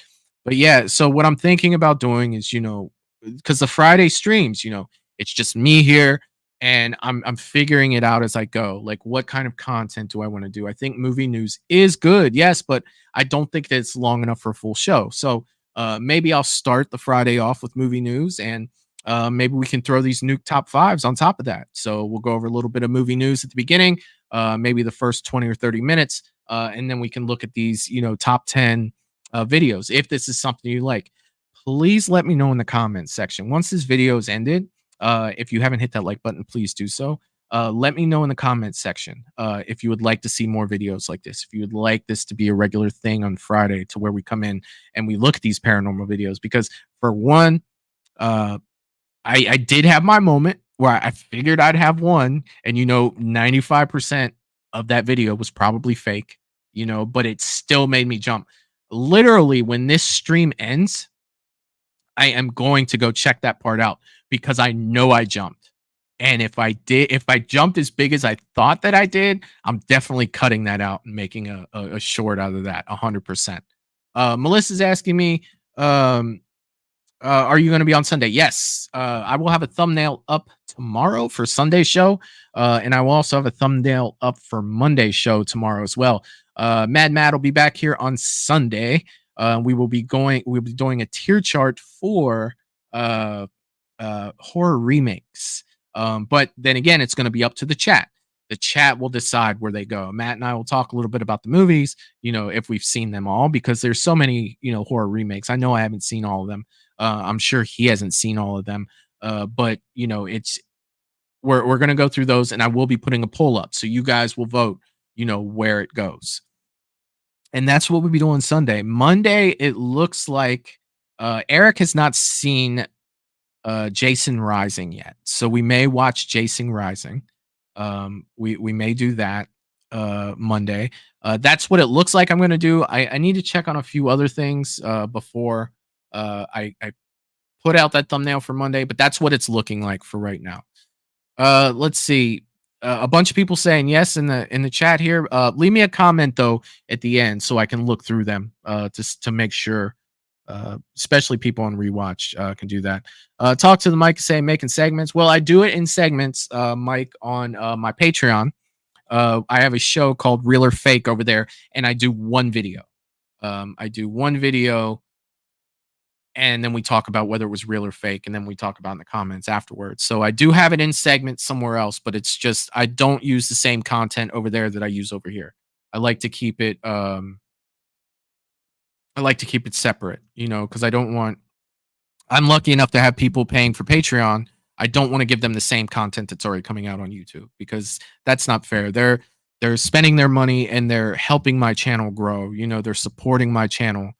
yeah, so what I'm thinking about doing is, you know, because the Friday streams, you know, it's just me here, and I'm figuring it out as I go. Like, what kind of content do I want to do? I think movie news is good, yes, but I don't think that it's long enough for a full show. So maybe I'll start the Friday off with movie news, and maybe we can throw these Nuke top fives on top of that. So we'll go over a little bit of movie news at the beginning, maybe the first 20 or 30 minutes, and then we can look at these, you know, top 10 videos. If this is something you like, please let me know in the comments section. Once this video is ended, if you haven't hit that like button, please do so. Let me know in the comments section if you would like to see more videos like this, if you would like this to be a regular thing on Friday, to where we come in and we look at these paranormal videos. Because for one, I did have my moment where I figured I'd have one, and, you know, 95% of that video was probably fake, you know, but it still made me jump. Literally, when this stream ends, I am going to go check that part out, because I know I jumped. And if I jumped as big as I thought that I did, I'm definitely cutting that out and making a short out of that 100%. Melissa's asking me, are you going to be on Sunday? Yes. I will have a thumbnail up tomorrow for Sunday's show. And I will also have a thumbnail up for Monday's show tomorrow as well. Mad Matt will be back here on Sunday. We'll be doing a tier chart for horror remakes. But then again, it's going to be up to the chat. The chat will decide where they go. Matt and I will talk a little bit about the movies, you know, if we've seen them all, because there's so many, you know, horror remakes. I know I haven't seen all of them. I'm sure he hasn't seen all of them. But, you know, we're going to go through those, and I will be putting a poll up, so you guys will vote, you know, where it goes. And that's what we'll be doing Sunday. Monday, it looks like Eric has not seen Jason Rising yet, so we may watch Jason Rising. We may do that Monday. That's what it looks like I'm going to do. I need to check on a few other things before I put out that thumbnail for Monday, but that's what it's looking like for right now. Let's see. A bunch of people saying yes in the chat here. Leave me a comment though at the end, so I can look through them to make sure. Especially people on rewatch can do that. Talk to the mic, say making segments. Well, I do it in segments, Mike, on my Patreon. I have a show called Real or Fake over there, and I do one video. And then we talk about whether it was real or fake, and then we talk about in the comments afterwards. So I do have it in segments somewhere else, but it's just I don't use the same content over there that I use over here. I like to keep it separate, you know, because I'm lucky enough to have people paying for Patreon. I don't want to give them the same content that's already coming out on YouTube, because that's not fair. They're spending their money and they're helping my channel grow. You know, they're supporting my channel.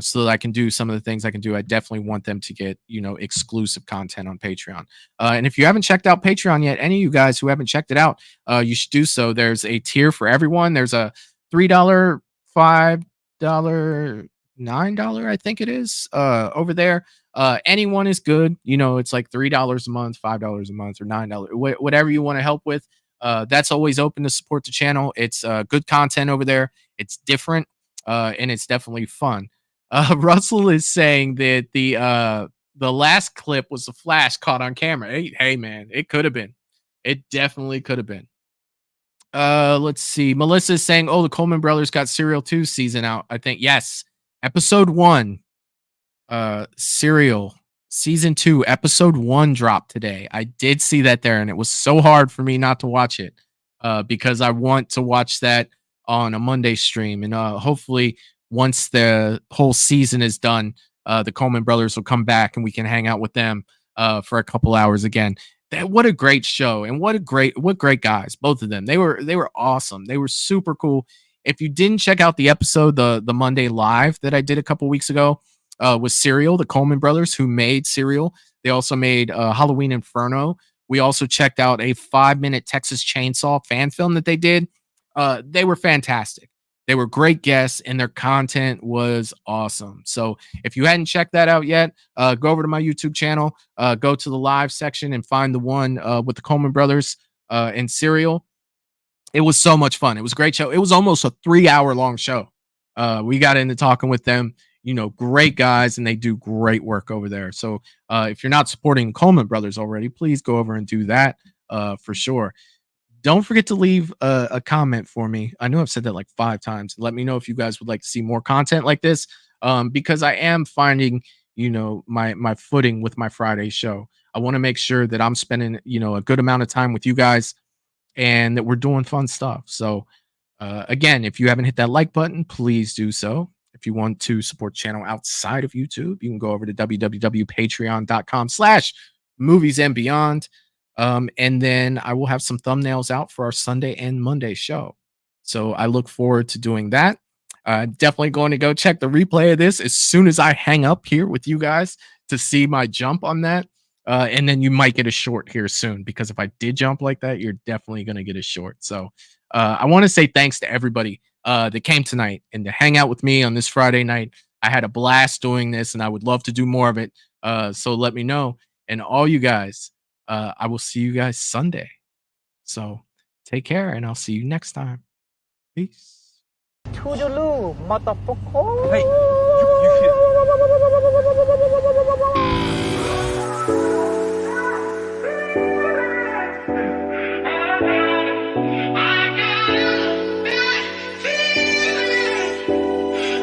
so that I can do some of the things I can do. I definitely want them to get, exclusive content on Patreon. And if you haven't checked out Patreon yet, any of you guys who haven't checked it out, you should do so. There's a tier for everyone. There's a $3, $5, $9, I think it is, over there. Anyone is good. It's like $3 a month, $5 a month, or $9, whatever you want to help with. That's always open to support the channel. It's good content over there. It's different, and it's definitely fun. Russell is saying that the last clip was a flash caught on camera. Hey man, it could have been. It definitely could have been. Let's see. Melissa is saying, "Oh, the Coleman Brothers got Serial 2 season out." I think yes. Episode 1, Serial season 2, episode 1 dropped today. I did see that there, and it was so hard for me not to watch it, because I want to watch that on a Monday stream, and hopefully once the whole season is done, the Coleman Brothers will come back and we can hang out with them for a couple hours again. What a great show, and what great guys, both of them. They were awesome. They were super cool. If you didn't check out the episode, the Monday live that I did a couple weeks ago, was Serial, the Coleman Brothers, who made Serial. They also made Halloween Inferno. We also checked out a 5-minute Texas Chainsaw fan film that they did. They were fantastic. They were great guests, and their content was awesome. So if you hadn't checked that out yet, go over to my YouTube channel, go to the live section, and find the one with the Coleman Brothers and Serial. It was so much fun. It was a great show. It was almost a 3-hour long show. We got into talking with them. Great guys, and they do great work over there. So if you're not supporting Coleman Brothers already, please go over and do that for sure. Don't forget to leave a comment for me. I know I've said that like 5 times. Let me know if you guys would like to see more content like this, because I am finding, my footing with my Friday show. I want to make sure that I'm spending, a good amount of time with you guys, and that we're doing fun stuff. So again, if you haven't hit that like button, please do so. If you want to support the channel outside of YouTube, you can go over to www.patreon.com/moviesandbeyond. And then I will have some thumbnails out for our Sunday and Monday show. So I look forward to doing that. Definitely going to go check the replay of this as soon as I hang up here with you guys to see my jump on that. And then you might get a short here soon, because if I did jump like that, you're definitely going to get a short. So I want to say thanks to everybody that came tonight and to hang out with me on this Friday night. I had a blast doing this, and I would love to do more of it. So let me know. And all you guys, I will see you guys Sunday. So take care, and I'll see you next time. Peace. Toodaloo, motherfucker. Hey, you